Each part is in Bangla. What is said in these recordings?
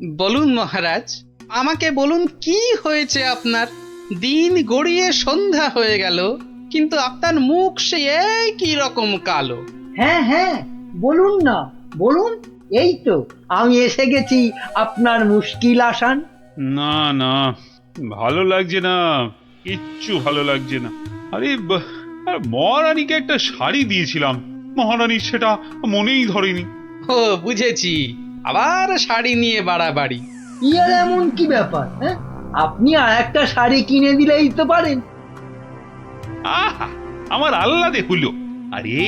বলুন মহারাজ, আমাকে বলুন কি হয়েছে আপনার? দিন গড়িয়ে সন্ধ্যা হয়ে গেল, কিন্তু আপনার মুখ সে একই রকম কালো। হ্যাঁ হ্যাঁ, বলুন না, বলুন। এই তো আমি এসে গেছি আপনার মুশকিল আসান। না না, ভালো লাগছে না, কিচ্ছু ভালো লাগছে না। আরে আর মহারানীকে একটা শাড়ি দিয়েছিলাম, মহারানীর সেটা মনেই ধরেনি। ও বুঝেছি, আবার শাড়ি নিয়ে বাড়াবাড়ি। ইয়ার এমন কি ব্যাপার? হ্যাঁ, আপনি আর একটা শাড়ি কিনে দিলেই তো পারেন। আহা, আমার আহ্লাদে হলো। আরে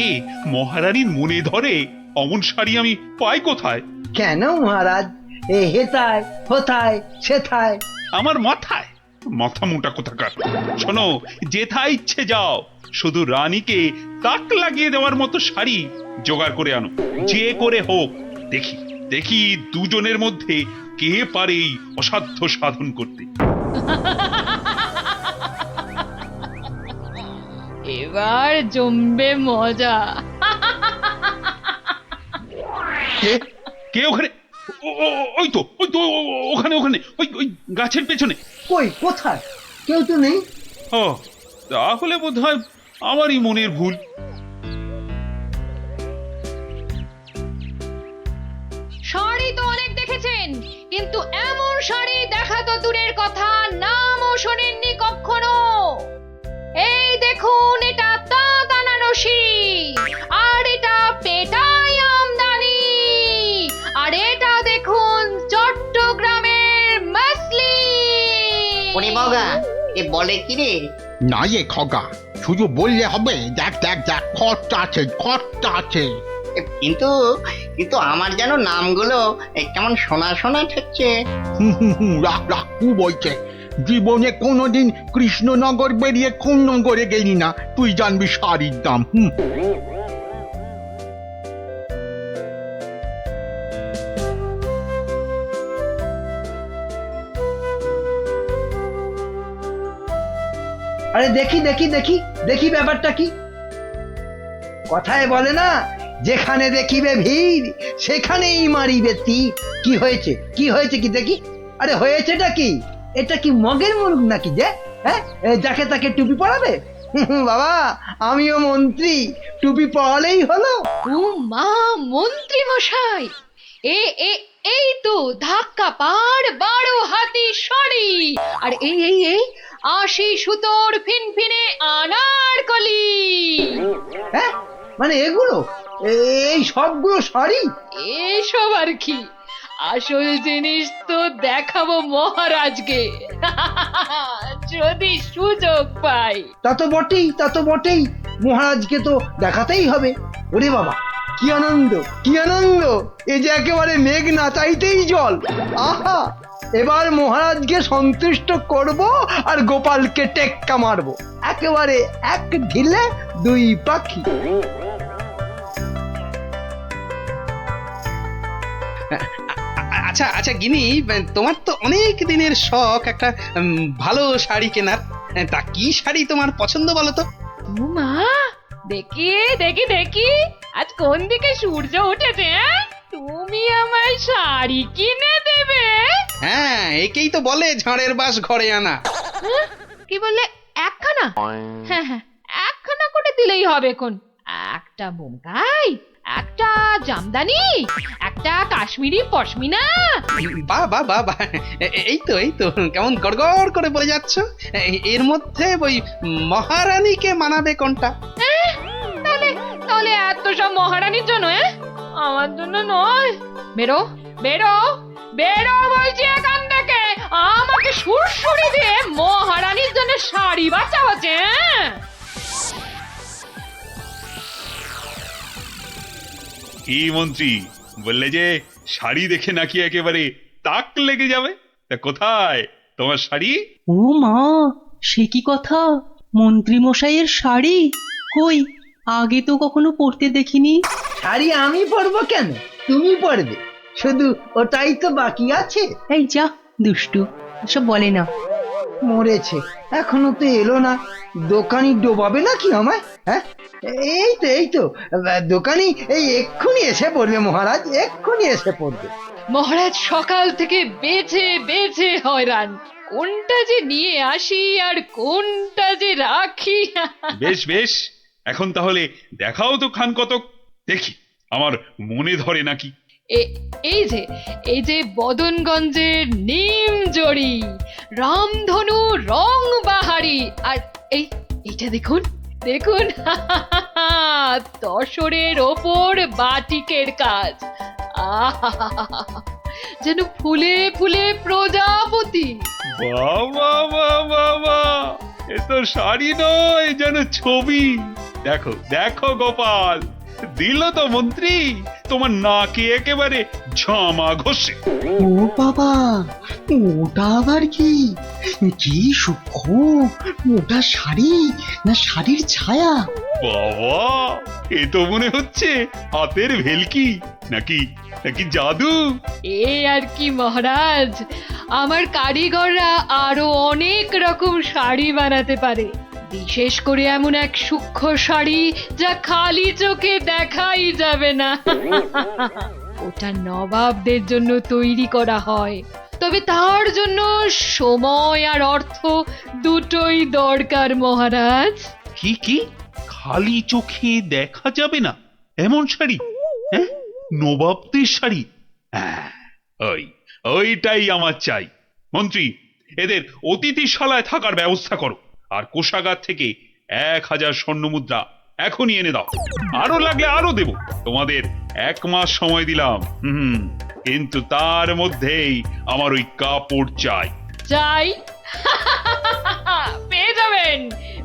মহারানীর মনে ধরে অমন শাড়ি আমি পাই কোথায়? কেন মহারাজ, এ হেথায় হোথায় সেথায়? আমার মাথায় মাথা মোটা কোথাকার। শোনো, যেথা ইচ্ছে যাও, শুধু রানীকে তাক লাগিয়ে দেওয়ার মতো শাড়ি জোগাড় করে আনো, যে করে হোক। দেখি দেখি দুজনের মধ্যে কে পারে এই অসাধ্য সাধন করতে। এবার জমবে মজা। কে কে ওখানে? ওই তো ওখানে ওখানে, ওই ওই গাছের পেছনে। কই, কোথায়? কেউ তো নেই। ও, তাহলে বোধহয় আমারই মনের ভুল। শাড়ি তো অনেক দেখেছেন, কিন্তু এমন শাড়ি দেখা তো দূরের কথা, নামও শোনেননি কখনো। এই দেখুন, এটা তাঁত আনারসি, আর এটা পেটাই আমদানি, আর এটা দেখুন চট্টগ্রামের মাসলিন। ওরে বাবা, এ বলে কি রে? না যে খগা, শুধু বললে হবে? দেখ দেখ দেখ, খরচা আছে, খরচা আছে। কিন্তু কিন্তু আমার যেন নামগুলো কেমন শোনা শোনা ঠেকছে। রাখ রাখ, কু বলছে? জীবনে কোনোদিন কৃষ্ণনগর বেরিয়ে কোন নগরে গেলি না, তুই জানবি শাড়ির দাম। আরে দেখি দেখি দেখি দেখি, ব্যাপারটা কি? কথায় বলে না, যেখানে দেখিবে ভিড় সেখানেই মারিবে তীর। কি হয়েছে, কি হয়েছে কি দেখি? আরে হয়েছেটা কি? এটা কি মগের মুলুক নাকি যে? হ্যাঁ, যাকে তাকে টুপি পরাবে? বাবা, আমিও মন্ত্রী, টুপি পরালেই হলো। ও মা, মন্ত্রী মশাই, এ এ এই তো ধাক্কা পার 12 হাতি শাড়ি, আর এই এই এই 80 সুতোর ফিনফিনে আনারকলি। হ্যাঁ, মানে এগুলো, এই সবগুলো শাড়ি? এসব আর কি, আসল জিনিস তো দেখাবো মহারাজকে, যদি সুযোগ পাই। তা তো বটেই, তা তো বটেই, মহারাজকে তো দেখাতেই হবে। ওরে বাবা, কি আনন্দ, কি আনন্দ! এ যে একেবারে মেঘ না চাইতেই জল। আহা, এবার মহারাজকে সন্তুষ্ট করব আর গোপালকে টেক্কা মারবো, একেবারে এক ঢিলে দুই পাখি। আচ্ছা আচ্ছা গিনি, তোমার তো অনেক দিনের শখ একটা ভালো শাড়ি কেনার। তা কি শাড়ি তোমার পছন্দ বলো তো? ও মা, দেখি দেখি দেখি, আজ কোন দিকে সূর্য উঠেছে? তুমি আমায় শাড়ি কিনে দেবে? হ্যাঁ, একেই তো বলে ঝড়ের বাস ঘরে আনা। কি বললে, একখানা? হ্যাঁ হ্যাঁ, একখানা করে দিলেই হবে। কোন একটা বোমকাই, একটা জামদানি, একটা কাশ্মীরি পশমিনা। বাহ বাহ বাহ বাহ, এই তো কেমন গড়গড় করে বলে যাচ্ছ। এর মধ্যে ওই মহারানীকে মানাবে কোনটা? তাহলে তাহলে এত সব মহারানীর জন্য? আমার জন্য নয়। বেরো বেরো বেরো বলছি এখান থেকে, আমাকে সুরসুরি দিয়ে মহারানীর জন্য শাড়ি বাঁচা হচ্ছে। কি মন্ত্রী, বললে যে শাড়ি দেখে নাকি একেবারে তাক লেগে যাবে? তা কোথায় তোমার শাড়ি? ও মা, সে কি কথা! মন্ত্রী মশাইয়ের শাড়ি কই, আগে তো কখনো পরতে দেখিনি। শাড়ি আমি পরবো কেন, তুমি পরবে। শুধু ওটাই তো বাকি আছে। এই যা দুষ্টু, এসব বলে না। মরেছে, এখনো তো এলো না। দোকানি ডোবাবে নাকি আমায়? হ্যাঁ, এই তো দোকানি এই এক্ষুনি এসে পড়বে মহারাজ, এক্ষুনি এসে পড়বে। মহারাজ সকাল থেকে বেছে বেছে হয়রান, কোনটা যে নিয়ে আসি আর কোনটা যে রাখি। বেশ বেশ, এখন তাহলে দেখাও তো খান কতক, দেখি আমার মনে ধরে নাকি। এ- এই যে বদনগঞ্জের নিম জড়ি, রামধনু রং বাহারি, আর এইটা দেখুন দেখুন, তসরের ওপর বাটিকের কাজ। আহা, যেন ফুলে ফুলে প্রজাপতি। বাবা বাবা বাবা, এ তো শাড়ি নয়, যেন ছবি। দেখো দেখো গোপাল, দিল তো মন্ত্রী তোমার নাকে একেবারে ঝামা ঘষে। ও বাবা, ওটা আবার কি? কি সূক্ষ্ম! ওটা শাড়ি না শাড়ির ছায়া? বাবা, এ তো মনে হচ্ছে হাতের ভেলকি, নাকি নাকি জাদু। এ আর কি মহারাজ, আমার কারিগররা আরো অনেক রকম শাড়ি বানাতে পারে, বিশেষ করে এমন এক সূক্ষ্ম শাড়ি যা খালি চোখে দেখাই যাবে না। ওটা নবাবদের জন্য তৈরি করা হয়, তবে তার জন্য সময় আর অর্থ দুটোই দরকার মহারাজ। কি কি খালি চোখে দেখা যাবে না এমন শাড়ি? হ্যাঁ, নবাবদের শাড়ি। হ্যাঁ, ওইটাই আমার চাই। মন্ত্রী, এদের অতিথিশালায় থাকার ব্যবস্থা করো, আর কোষাগার থেকে 1000 স্বর্ণমুদ্রা এখনই এনে দাও। আরো লাগলে আরো দেব, তোমাদের 1 মাস সময় দিলাম। কিন্তু তার মধ্যেই আমার ওই কাপড় চাই। চাই?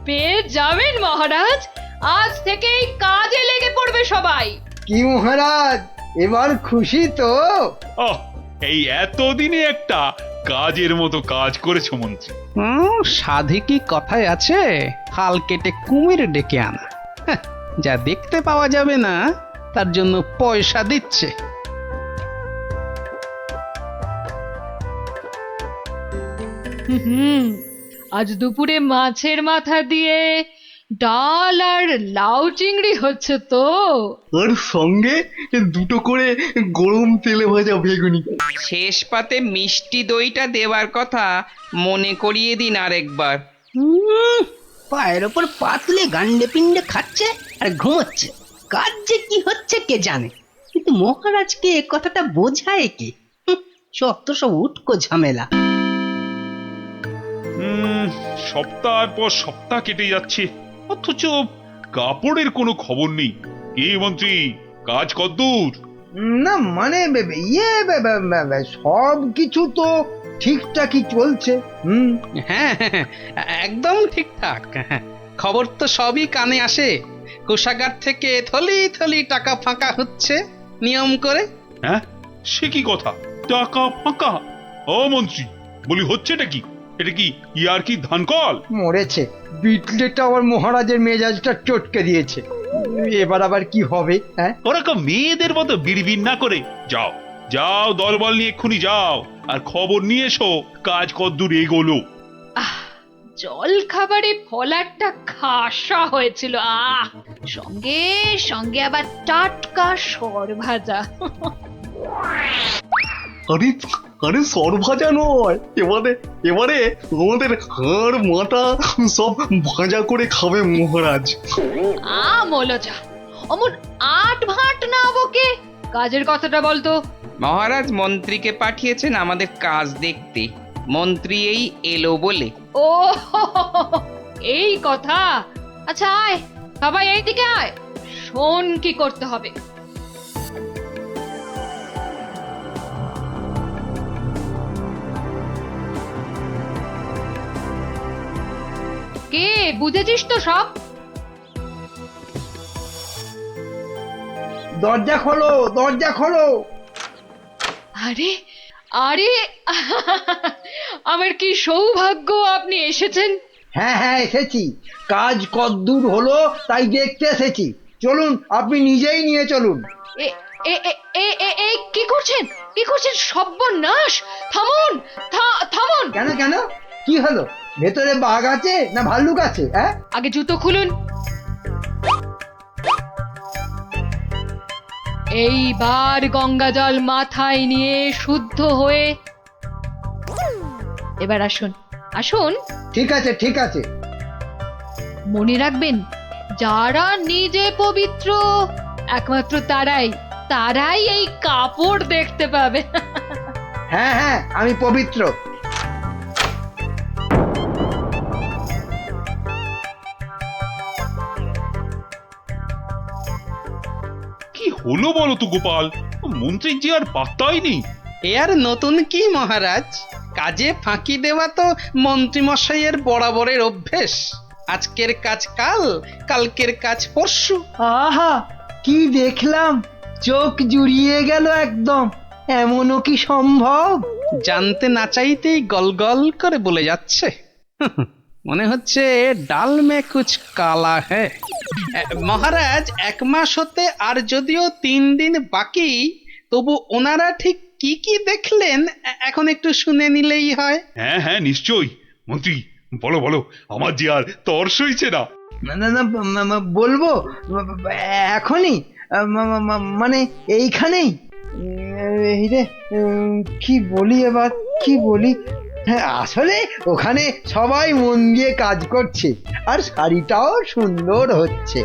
পেয়ে যাবেন মহারাজ, আজ থেকেই কাজে লেগে পড়বে সবাই। কি মহারাজ, এবার খুশি তো? এই এতদিনে একটা কাজের মতো কাজ করেছো মন্ত্রী। সাধে কি কথায় আছে, খাল কেটে কুমির ডেকে আনা। হ্যাঁ, যা দেখতে পাওয়া যাবে না তার জন্য পয়সা দিচ্ছে। আজ দুপুরে মাছের মাথা দিয়ে ডাল আর লাউ চিংড়ি হচ্ছে তো। আর সঙ্গে 2টো করে গরম তেলে ভাজা বেগুনি। শেষ পাতে মিষ্টি দইটা দেওয়ার কথা মনে করিয়ে দিন আরেকবার। পায়ের ওপর পাতলে গান্ডে পিণ্ডে খাচ্ছে আর ঘুমোচ্ছে। কাজ যে কি হচ্ছে কে জানে, কিন্তু মহারাজকে এ কথাটা বোঝায় কে? যত সব উটকো ঝামেলা। সপ্তাহ পর সপ্তাহ কেটে যাচ্ছে, অথচ কাপড়ের কোনো খবর নেই। কি মন্ত্রী, কাজ কদ্দূর? না মানে সব কিছু তো ঠিকঠাকই চলছে। হ্যাঁ, একদম ঠিকঠাক। খবর তো সবই কানে আসে। কোষাগার থেকে থলি থলি টাকা ফাঁকা হচ্ছে নিয়ম করে। হ্যাঁ, সে কি কথা, টাকা ফাঁকা? ও মন্ত্রী, বলি হচ্ছেটা কি? এটা কি ইয়ার কি ধানকল? মরেছে, বিটলেটা আবার মহারাজের মেজাজটা চটকে দিয়েছে। এবার আবার কি হবে? হ্যাঁ, ওরকম মেয়েদের মতো বিড়বিড় না করে যাও যাও, দলবল নিয়ে এক্ষুনি যাও আর খবর নিয়ে এসো কাজ কদ্দূর এগোলো। জল খাবারে ফলারটা খাসা হয়েছিল, সঙ্গে সঙ্গে আবার টাটকা সর ভাজা। আরে আরে সর ভাজা নয়, এবারে আমাদের হাড় মাথা সব ভাজা করে খাবে মহারাজ। মলজা, অমন আট ভাট না বকে কাজের কথাটা বলতো। মহারাজ মন্ত্রীকে পাঠিয়েছেন আমাদের কাজ দেখতে, মন্ত্রী এই এলো বলে। ও, এই কথা। আচ্ছা আয় সবাই এইদিকে আয়, শোন কি করতে হবে। কে বুঝেছিস তো সব? দরজা খোলো, দরজা খোলো। আরে আরে, আমার কি সৌভাগ্য আপনি এসেছেন। হ্যাঁ হ্যাঁ, এসেছি। কাজ কতদূর হলো তাই দেখতে এসেছি। চলুন, আপনি নিজেই নিয়ে চলুন। এ এ এ এ এ এ কি করছেন, কি করছেন? সর্বনাশ! থামুন, থামুন। কেন কেন, কি হলো? ভেতরে বাঘ আছে না ভাল্লুক আছে? হ্যাঁ, আগে জুতো খুলুন। এইবার গঙ্গা জল মাথায় নিয়ে শুদ্ধ হয়ে এবার আসুন, আসুন। ঠিক আছে ঠিক আছে। মনে রাখবেন, যারা নিজে পবিত্র একমাত্র তারাই এই কাপড় দেখতে পাবে। হ্যাঁ হ্যাঁ, আমি পবিত্র। কি হলো বলো তো গোপাল, মন্ত্রীর যে আর পাত্তাই নেই। এ আর নতুন কি মহারাজ, কাজে ফাঁকি দেওয়া তো মন্ত্রীমশাইয়ের বরাবরের অভ্যেস। আজকের কাজ কাল, কালকের কাজ পরশু। আহা, কি দেখলাম, চোখ জুড়িয়ে গেল একদম। এমনও কি সম্ভব? জানতে না চাইতেই গল করে বলে যাচ্ছে। মনে হচ্ছে ডাল মে কুছ কালা হ্যায়। মহারাজ, 1 মাস হতে আর যদিও 3 দিন বাকি, তবু ওনারা ঠিক কি কি দেখলেন এখন একটু শুনে নিলেই হয়। হ্যাঁ হ্যাঁ নিশ্চয়ই। মন্ত্রী বলো বলো, আমার যে আর তর সইছে না। না না না, বলবো এখনই, মানে এইখানেই। এই রে, কি বলি এবার, কি বলি? হ্যাঁ, আসলে ওখানে সবাই মন দিয়ে কাজ করছে আর শাড়িটাও সুন্দর হচ্ছে।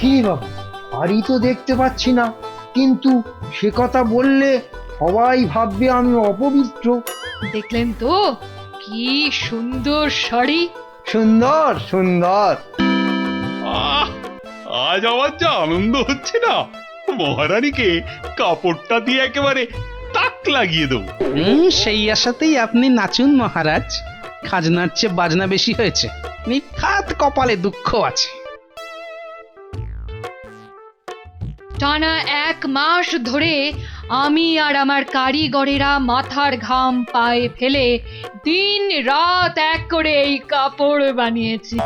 কি বাবা, শাড়ি তো দেখতে পাচ্ছি না, কিন্তু সে কথা বললে সবাই ভাববে আমি অপবিত্র। দেখলেন তো কি সুন্দর শাড়ি। সুন্দর সুন্দর। আহ, আজ আমার যা আনন্দ হচ্ছে না, মহারানীকে কাপড়টা দিয়ে একেবারে তাক লাগিয়ে দেবো। সেই আশাতেই আপনি নাচুন মহারাজ। খাজনার চেয়ে বাজনা বেশি হয়েছে, নিখাত কপালে দুঃখ আছে। টানা 1 মাস ধরে আমি আর আমার কারিগরেরা মাথার ঘাম পায়ে ফেলে দিন রাত এক করে এই কাপড় বানিয়েছি।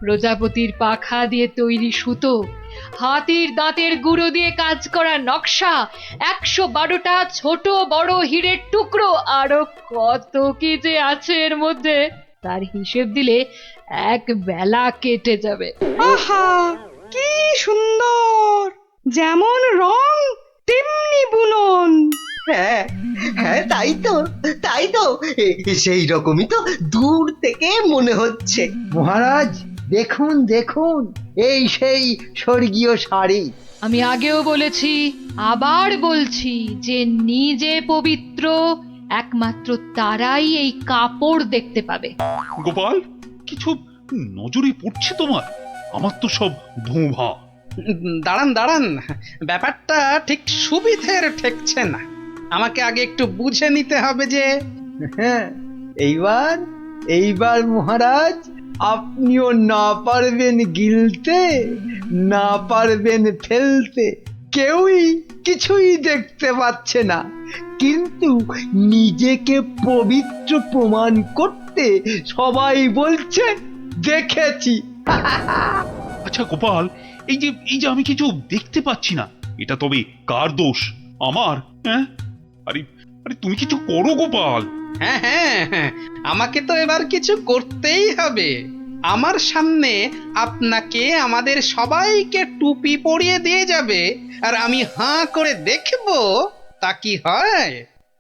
প্রজাপতির পাখা দিয়ে তৈরি সুতো, হাতির দাঁতের গুঁড়ো দিয়ে কাজ করা নকশা, 112টা ছোট বড় হীরের টুকরো, আরো কত কি যে আছে এর মধ্যে, তার হিসেব দিলে 1 বেলা কেটে যাবে। আহা, কি সুন্দর! যেমন রং তেমনি বুনন। হ্যাঁ হ্যাঁ, তাই তো সেই রকমই তো দূর থেকে মনে হচ্ছে। মহারাজ, দেখুন দেখুন, এই সেই স্বর্গীয় শাড়ি। আমি আগেও বলেছি, আবার বলছি যে নিজে পবিত্র একমাত্র তারাই এই কাপড় দেখতে পাবে। গোপাল, কিছু নজরে পড়ছে তোমার? আমার তো সব ভোঁভা। দাঁড়ান, ব্যাপারটা ঠিক সুবিধের ঠেকছে না। আমাকে আগে একটু বুঝে নিতে হবে যে। হ্যাঁ, এইবার মহারাজ, আপনিও না পারবেন গিলতে, না পারবেন ফেলতে, কেউই কিছুই দেখতে পাচ্ছে না, কিন্তু নিজেকে পবিত্র প্রমাণ করতে সবাই বলছে দেখেছি। আচ্ছা গোপাল, এই যে আমি কিছু দেখতে পাচ্ছি না, এটা তবে কার দোষ? আমার? হ্যাঁ, আরে আরে তুমি কিছু করো গোপাল। হ্যাঁ, আমাকে তো এবার কিছু করতেই হবে। আমার সামনে আপনাকে আমাদের সবাইকে টুপি পরিয়ে দিয়ে যাবে, আর আমি হাঁ করে দেখব তা কি হয়।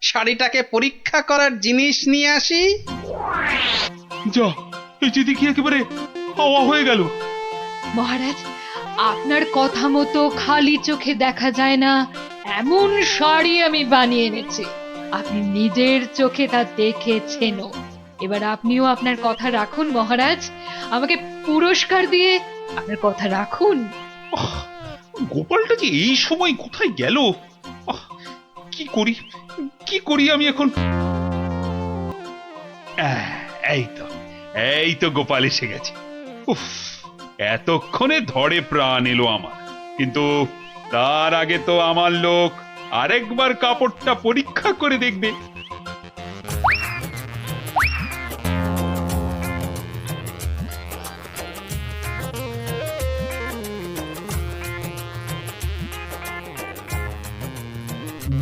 শাড়িটাকে পরীক্ষা করার জিনিস নিয়ে আসি। যা, এই যে দেখি একেবারে হাওয়া হয়ে গেল। মহারাজ, আপনার কথা মতো খালি চোখে দেখা যায় না এমন শাড়ি আমি বানিয়ে এনেছি। আপনি নিজের চোখে তা দেখেছেনও। এবার আপনিও আপনার কথা রাখুন মহারাজ, আমাকে পুরস্কার দিয়ে আপনার কথা রাখুন। গোপালটা যে এই সময় কোথায় গেল? কি করি আমি এখন? এই তো গোপাল এসে গেছে। উফ, এতক্ষণে ধরে প্রাণ এলো আমার। কিন্তু তার আগে তো আমার লোক আরেকবার কাপড়টা পরীক্ষা করে দেখবে।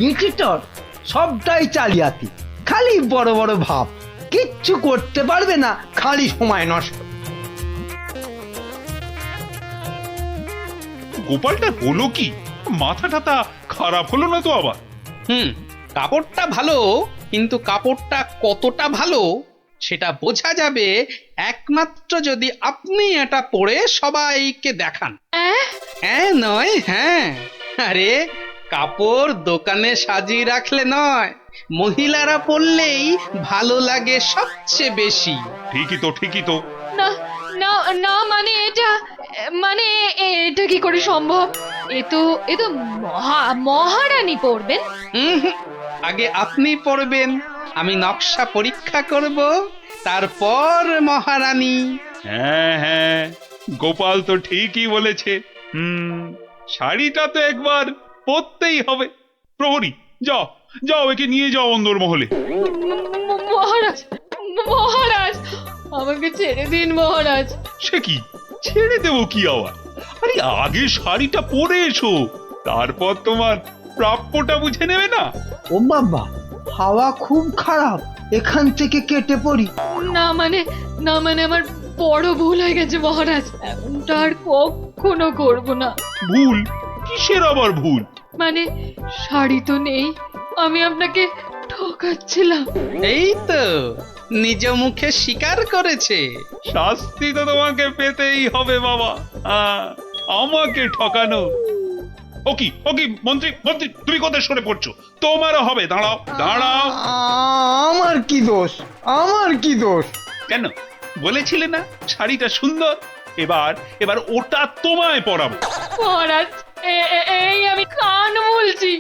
বিচিটর সবটাই চালিয়াতি, খালি বড় বড় ভাব, কিচ্ছু করতে পারবে না, খালি সময় নষ্ট। গোপালটা হলো কি? মাথা টাথা খারাপ হলো না তো আবার? কাপড়টা ভালো, কিন্তু কাপড়টা কতটা ভালো সেটা বোঝা যাবে একমাত্র যদি আপনি এটা পরে সবাইকে দেখান। হ্যাঁ নয় হ্যাঁ, আরে কাপড় দোকানে সাজিয়ে রাখলে নয়, মহিলারা পরলেই ভালো লাগে সবচেয়ে বেশি। ঠিকই তো, ঠিকই তো। না না না, মানে এটা কি করে সম্ভব? এ তো মহারানী পড়বেন। আগে আপনি পরবেন, আমি নকশা পরীক্ষা করব, তারপর মহারানী। হ্যাঁ হ্যাঁ, গোপাল তো ঠিকই বলেছে। শাড়িটা তো একবার পরতেই হবে। প্রহরী, যাও যাও, একে নিয়ে যাও অন্দরমহলে। মহারাজ, মহারাজ, আমাকে ছেড়ে দিন মহারাজ। সে কি, ছেড়ে দেবো কি আবার? আরে আগে শাড়িটা পরে এসো, তারপর তোমার প্রাপ্যটা বুঝে নেবে না? ও বাবা, হাওয়া খুব খারাপ, এখান থেকে কেটে পড়ি। না মানে আমার বড় ভুল হয়ে গেছে মহারাজ, এমনটা আর কখনো করব না। ভুল? কিসের আবার ভুল? মানে শাড়ি তো নেই, আমি আপনাকে ঠকাচ্ছিলাম। এই তো নিজ মুখে স্বীকার করেছে। শাস্তি তো তোমাকে পেতেই হবে বাবা, আমাকে ঠকানো। ওকি ওকি, মন্ত্রী মন্ত্রী, তুমি কোথায় সরে পড়ছো? তোমারও হবে, দাঁড়াও দাঁড়াও। আমার কি দোষ, আমার কি দোষ? কেন বলেছিলে না শাড়িটা সুন্দর? এবার ওটা তোমায় পরাবো। মহারাজ, এই আমি কান বলছি,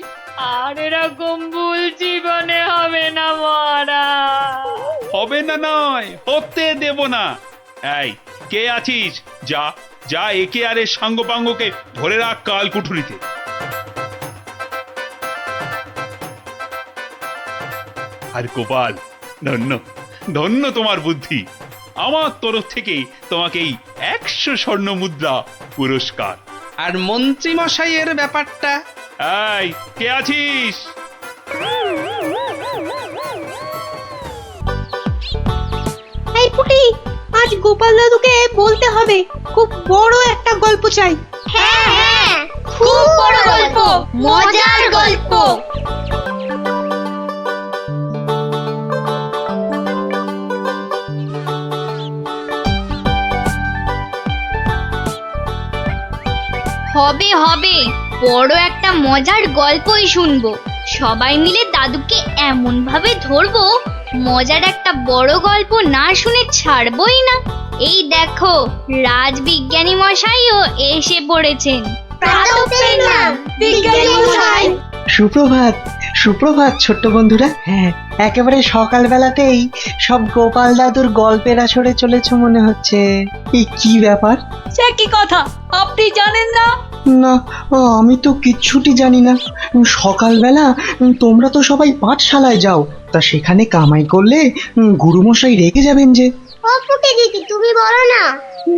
আর এরকম ভুল জীবনে হবে না মহারাজ। হবে না নয়, হতে দেব না। এই কে আছিস, যা যা একে আর এর সাঙ্গপাঙ্গকে ধরে রাখ কাল কুঠুরিতে। আর গোপাল, ধন্য ধন্য তোমার বুদ্ধি। আমার তরফ থেকে তোমাকে এই 100 স্বর্ণ মুদ্রা পুরস্কার। আর মন্ত্রী মশাইয়ের ব্যাপারটা? এই কে আছিস? এই পুটি, আজ গোপাল দাদুকে বলতে হবে, খুব বড় একটা গল্প চাই। হ্যাঁ হ্যাঁ, খুব বড় গল্প, মজার গল্প। হবে হবে, বড় একটা মজার গল্পই শুনবো। সবাই মিলে দাদুকে এমন ভাবে ধরবো, মজার একটা বড় গল্প না শুনে ছাড়বই না। এই দেখো, রাজবিজ্ঞানী মশাইও এসে পড়েছেন। সুপ্রভাত, সুপ্রভাত ছোট্ট বন্ধুরা। হ্যাঁ, একেবারে সকালবেলাতেই সব গোপাল দাদুর গল্পের আসরে চলেছে মনে হচ্ছে। এই কি ব্যাপার? সে কি কথা, আপনি জানেন না? না, আমি তো কিচ্ছুটি জানি না। সকালবেলা তোমরা তো সবাই পাঠশালায় যাও, তা সেখানে কামাই করলে গুরুমশাই রেগে যাবেন যে। দিদি তুমি বলো না।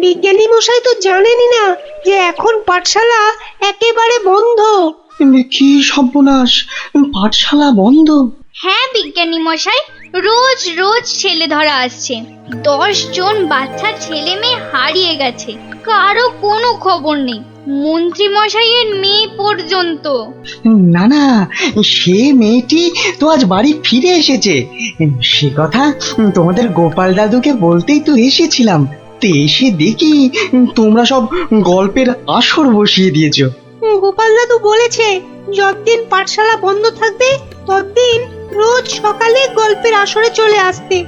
বিজ্ঞানী মশাই তো জানেনই না যে এখন পাঠশালা একেবারে বন্ধ। কি সর্বনাশ, পাঠশালা বন্ধ? হ্যাঁ বিজ্ঞানী মশাই, রোজ রোজ ছেলে ধরা আসছে। 10 জন বাচ্চা ছেলে মেয়ে হারিয়ে গেছে, কারো কোনো খবর নেই, মন্ত্রী মশাইয়ের মেয়ে পর্যন্ত। না না, সে মেয়েটি তো আজ বাড়ি ফিরে এসেছে। সে কথা তোমাদের গোপাল দাদুকে বলতেই তো এসেছিলাম। তো এসে দেখি তোমরা সব গল্পের আসর বসিয়ে দিয়েছো। গোপাল দাদু বলেছে যতদিন পাঠশালা বন্ধ থাকবে ততদিন রোজ সকালে গল্পের আসরে চলে আসতে।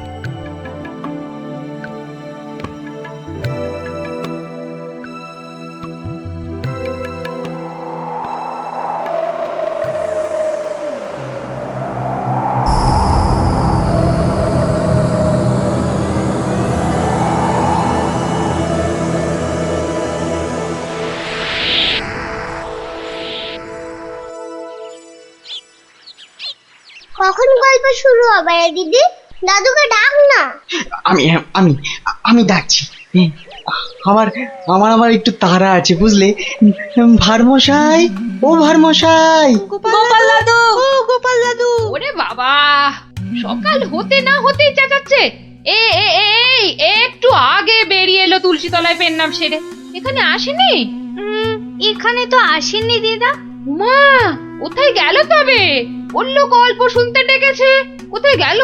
কখন গল্প শুরু হবে দিদি? দাদুকে ডাক না। আমি আমি আমি ডাকছি। আমার আমার আমার একটু তাড়া আছে বুঝলে। ভারমশাই, ও ভারমশাই। গোপাল দাদু, ও গোপাল দাদু। ওরে বাবা, সকাল হতে না হতেই চেঁচাচ্ছে। এই একটু আগে বেরিয়ে এলো তুলসী তলায় পেন নাম সেরে, এখানে আসেনি? এখানে তো আসেননি দিদা। উমা, কোথায় গেল তবে? বললো গল্প শুনতে ডেকেছে, কোথায় গেল?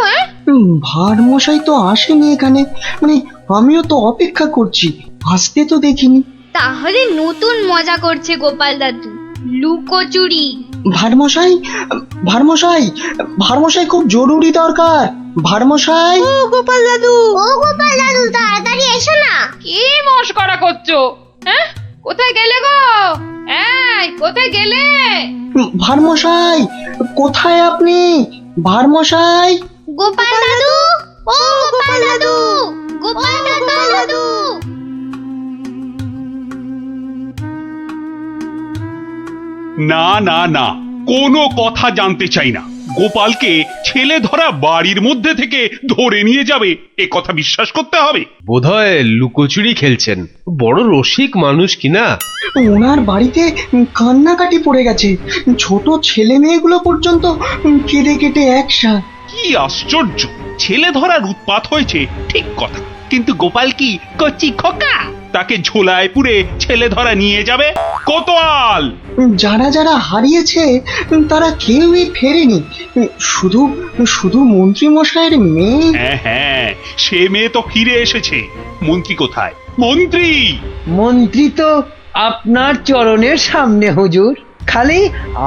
ভারমশাই তো আসেনি এখানে, মানে আমিও তো অপেক্ষা করছি, আসতে তো দেখিনি। তাহলে নতুন মজা করছে গোপাল দাদু, লুকোচুরি। ভারমশাই, ভারমশাই, ভারমশাই খুব জরুরি দরকার। ভারমশাই, ও গোপাল দাদু, ও গোপাল দাদু তাড়াতাড়ি এসো না। কি মস্করা করছো? হ্যাঁ, কোথায় গেলে গো? এই, কোথায় গেলে? ভারমশাই, কোথায় আপনি? ভারমশাই, গোপাল দাদু, ও গোপাল দাদু, গোপাল দাদু। না না না, কোনো কথা জানতে চাই না। গোপালকে ছেলে ধরা বাড়ির মধ্যে থেকে ধরে নিয়ে যাবে, এ কথা বিশ্বাস করতে হবে? বোধহয় লুকোচুরি খেলছেন, বড় রসিক মানুষ কিনা। ওনার বাড়িতে কান্নাকাটি পড়ে গেছে, ছোট ছেলে মেয়েগুলো পর্যন্ত কেঁদে কেটে একসা। কি আশ্চর্য! ছেলে ধরার উৎপাত হয়েছে ঠিক কথা, কিন্তু গোপাল কি কচি খোকা? তাকে ঝোলায় পুরে ছেলে ধরা নিয়ে যাবে? কোতোয়াল! যারা যারা হারিয়েছে তারা কেউই ফেরেনি, শুধু শুধু মন্ত্রী মশাইয়ের মেয়ে। হ্যাঁ হ্যাঁ, সে মেয়ে তো ফিরে এসেছে। মন্ত্রী কোথায়? মন্ত্রী! মন্ত্রী তো আপনার চরণের সামনে হুজুর। খালি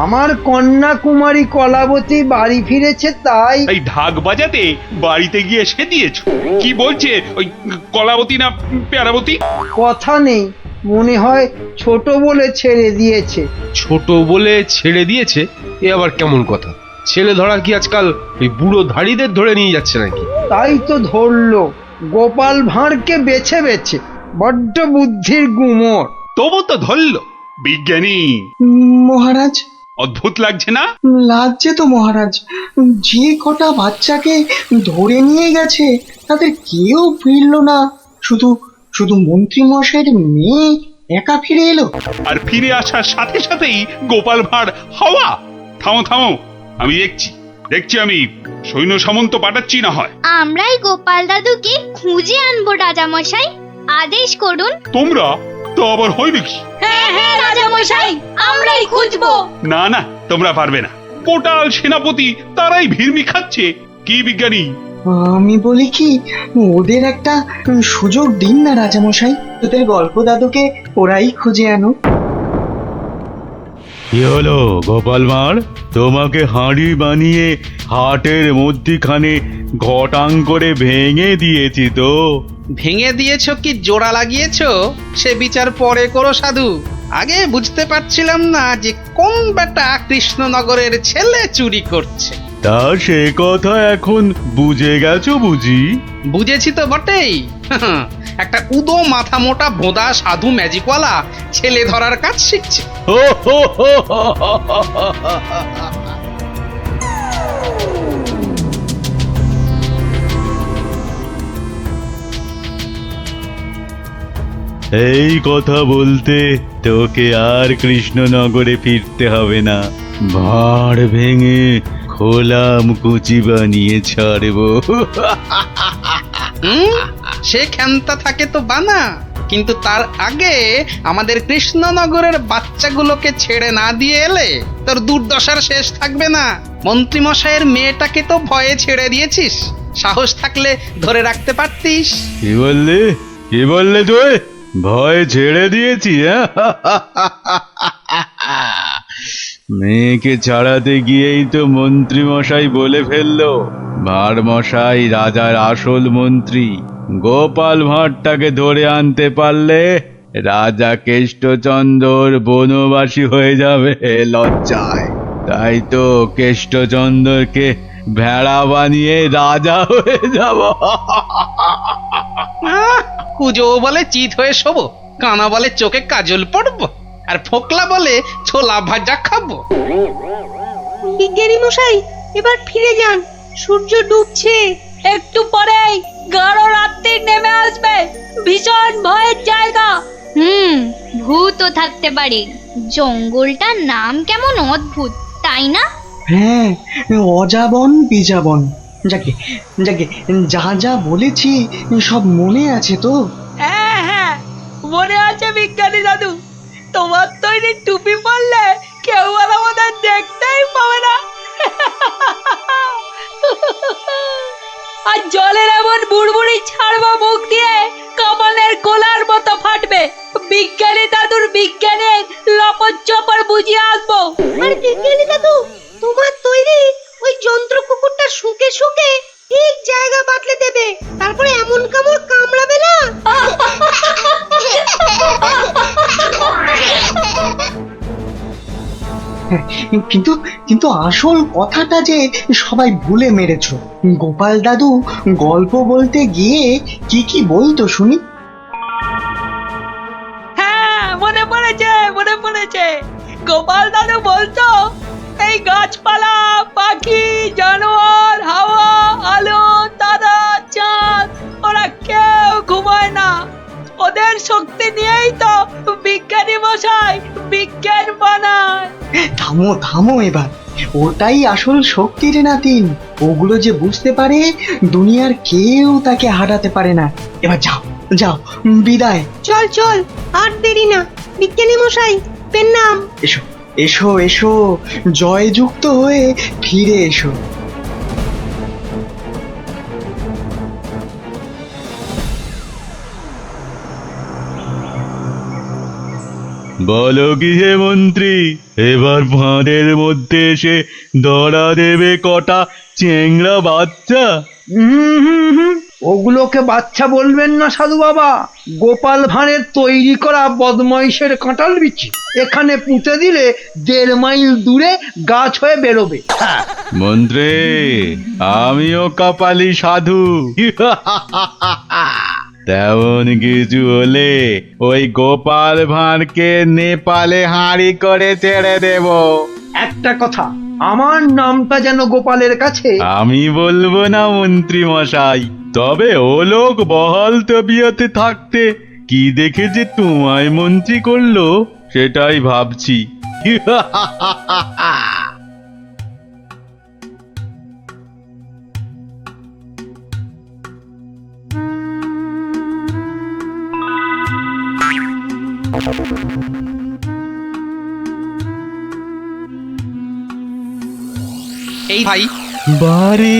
আমার কন্যা কুমারী কলাবতী বাড়ি ফিরেছে তাই। এই ঢাক বাজাতে বাড়িতে গিয়ে সে দিয়েছ? কি বলছে ওই কলাবতী না প্যারাবতী? কথা নেই, মনে হয় ছোট বলে ছেড়ে দিয়েছে। ছোট বলে ছেড়ে দিয়েছে? এ আবার কেমন কথা? ছেলে ধরা কি আজকাল ওই বুড়ো ধাড়িদের ধরে নিয়ে যাচ্ছে নাকি? তাই তো ধরলো গোপাল ভাঁড়কে বেছে বেছে, বড্ড বুদ্ধির গুমর। তবু তো ধরল বিজ্ঞানী। মহারাজ, অদ্ভুত লাগছে না? লাগছে তো মহারাজ। যে কটা বাচ্চাকে ধরে নিয়ে গেছে তাদের কেউ ফিরলো না, শুধু শুধু মন্ত্রী মশাইয়ের মেয়ে একা ফিরে এলো। আর ফিরে আসার সাথে সাথেই গোপাল ভাঁড় হাওয়া। থামো থামো, আমি দেখছি আমি সৈন্য সামন্ত পাঠাচ্ছি না হয়। আমরাই গোপাল দাদুকে খুঁজে আনবো রাজা মশাই, আদেশ করুন। তোমরা তো আবার হয় নাকি? হ্যাঁ হ্যাঁ রাজা মশাই, আমরাই খুঁজবো। না না, তোমরা পারবে না। কোটাল সেনাপতি তারাই ভিড়মি খাচ্ছে। কি বিজ্ঞানী? আমি বলি কি, ওদের একটা সুযোগ দিন না রাজামশাই, তোদের গল্প দাদুকে ওরাই খুঁজে আনো। কি হলো গোপাল ভাঁড়, তোমাকে হাঁড়ি বানিয়ে হাটের মধ্যিখানে ঘটাং করে ভেঙে দিয়েছি তো। ভেঙে দিয়েছ কি জোড়া লাগিয়েছো সে বিচার পরে করো সাধু। আগে বুঝতে পারছিলাম না যে কোন বেটা কৃষ্ণনগরের ছেলে চুরি করছে। তা সে কথা এখন বুঝে গেছো বুঝি? বুঝেছি তো বটেই। একটা উদো মাথা মোটা ভোদা সাধু ম্যাজিকওয়ালা ছেলে ধরার কাজ শিখছে। এই কথা বলতে তোকে আর কৃষ্ণনগরে ফিরতে হবে না, ভাঁড় ভেঙে খোলাম কুচি বানিয়ে ছাড়বো। সে ক্ষমতা থাকে তো বানা, কিন্তু তার আগে আমাদের কৃষ্ণনগরের বাচ্চাগুলোকে ছেড়ে না দিয়ে এলে তোর দুর্দশার শেষ থাকবে না। মন্ত্রী মশাইয়ের মেয়েটাকে তো ভয়ে ছেড়ে দিয়েছিস, সাহস থাকলে ধরে রাখতে পারতিস। কি বললে, কি বললে তুই? ভয় ছেড়ে দিয়েছি? মেয়েকে ছাড়াতে গিয়েই তো মন্ত্রী মশাই বলে ফেললো ভাঁড় মশাই রাজার আসল মন্ত্রী। গোপাল ভাঁড়টাকে ধরে আনতে পারলে রাজা কেষ্টচন্দ্র বনবাসী হয়ে যাবে লজ্জায়। তাই তো কেষ্টচন্দ্রকে ভেড়া বানিয়ে রাজা হয়ে যাব। কুজো বলে চিত হয়ে শোবো, কানা বলে চোখে কাজল পড়বো, আর ফোকলা বলে ছোলা ভাজা খাবো। বিজ্ঞানী মশাই, এবার ফিরে যান, সূর্য ডুবছে। একটু পরেই গাঢ় রাত্রি নেমে আসবে, ভীষণ ভয়ের জায়গা। থাকতে পারে। জঙ্গলটার নাম কেমন অদ্ভুত, তাই না? হ্যাঁ, অজাবন বিজাবন। যাকে যাকে যা যা বলেছি সব মনে আছে তো? হ্যাঁ হ্যাঁ, মনে আছে বিজ্ঞানী দাদু। তোমার তৈরি টুপি পরলে কেউ আর আমাদের দেখতেই পাবে না। আর জলের এমন বুড়বুড়ি ছাড়বো মুখ দিয়ে, কামানের গোলার মতো ফাটবে। বিজ্ঞানী দাদুর বিজ্ঞানের লপট চপর বুঝিয়ে আসবো। আর বিজ্ঞানী দাদু, তোমার তৈরি ওই যন্ত্র কুকুরটা শুকে শুকে ঠিক জায়গা বাতলে দেবে, তারপরে এমন কামড় কামড়াবে না। কিন্তু কিন্তু আসল কথাটা যে সবাই ভুলে মেরেছ। গোপাল দাদু গল্প বলতে গিয়ে কি কি বলতো শুনি? হ্যাঁ, মনে পড়েছে মনে পড়েছে। গোপাল দাদু বলতো এই গাছপালা, পাখি, জানোয়ার, হাওয়া, আলো, তারা, চাঁদ, ওরা কেউ ঘুমায় না। ওদের শক্তি নিয়েই তো বিজ্ঞানী মশাই বিজ্ঞান বানায়। থামো থামো এবার, ওটাই আসল শক্তি রে নাতিন। ওগুলো যে বুঝতে পারে, দুনিয়ার কেউ তাকে হারাতে পারে না। এবার যাও যাও, বিদায়। চল চল, আর দেরি না। বিজ্ঞানী মশাই, পেন নাম। এসো এসো এসো, জয়যুক্ত হয়ে ফিরে এসো। বলো কি হে মন্ত্রী, এবার ভাঁড়ের মধ্যে এসে ধরা দেবে কটা চেংড়া বাচ্চা? ওগুলোকে বাচ্চা বলবেন না সাধু বাবা। গোপাল ভাঁড়ের তৈরি করা বদমাইশের কাঁঠাল বিচি এখানে পুঁতে দিলে 1.5 মাইল দূরে গাছ হয়ে বেরোবে। হ্যাঁ, মন্ত্রী, আমিও কপালি সাধু। তেমন কিছু হলে ওই গোপাল ভাঁড়কে নেপালে হাঁড়ি করে ছেড়ে দেব। একটা কথা, আমার নামটা যেন গোপালের কাছে। আমি বলবো না মন্ত্রী মশাই, তবে ও লোক বহাল তবিয়তে থাকতে কি দেখে যে তোমায় মন্ত্রী করলো সেটাই ভাবছি। এই ভাই, বারে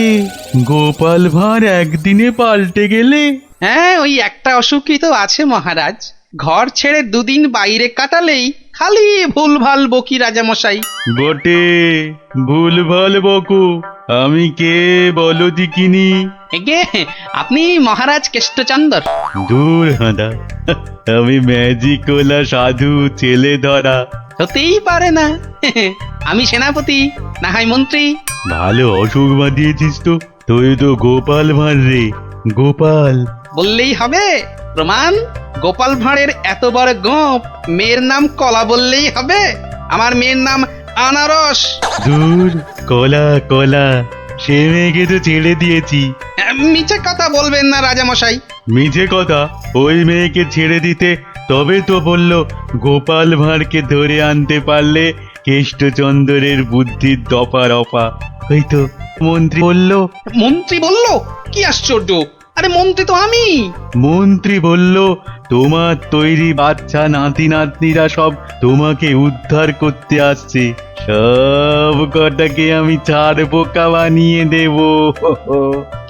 গোপাল ভাঁড় একদিনে পাল্টে গেলে। হ্যাঁ, ওই একটা অসুখই তো আছে মহারাজ। ঘর ছেড়ে 2 দিন বাইরে কাটালেই খালি ভুলভাল বকি রাজামশাই। বটে, ভুলভাল বকু। আমি কে বলো দিকিনি? এগে আপনি মহারাজ কেষ্টচন্দর। দূর হাঁদা, আমি ম্যাজিকওয়ালা সাধু ছেলে ধরা। হতেই পারে না। আমি সেনাপতি, না হয় মন্ত্রী। ভালো অসুখ বাঁধিয়েছিস তো। তুই তো গোপাল ভাঁড় রে, গোপাল। বললেই হবে? প্রমাণ? গোপাল ভাঁড়ের এত বড় গোপ, মেয়ের নাম কলা বললেই হবে? আমার মেয়ের নাম আনারস। দূর, কলা কলা, সে মেয়েকে তো ছেড়ে দিয়েছি। মিছে কথা বলবেন না রাজামশাই। মিছে কথা? ওই মেয়েকে ছেড়ে দিতে তবে তো বলল গোপাল ভাঁড়কে ধরে আনতে পারলে কেষ্টচন্দ্রের বুদ্ধির দফা রফা। ওই তো মন্ত্রী বলল। মন্ত্রী বলল? কি আশ্চর্য! আরে মন্ত্রী তো আমি। মন্ত্রী বলল তোমার তৈরি বাচ্চা নাতি নাতনিরা সব তোমাকে উদ্ধার করতে আসছে। সব কটাকে আমি ছাড় বোকা বানিয়ে দেব।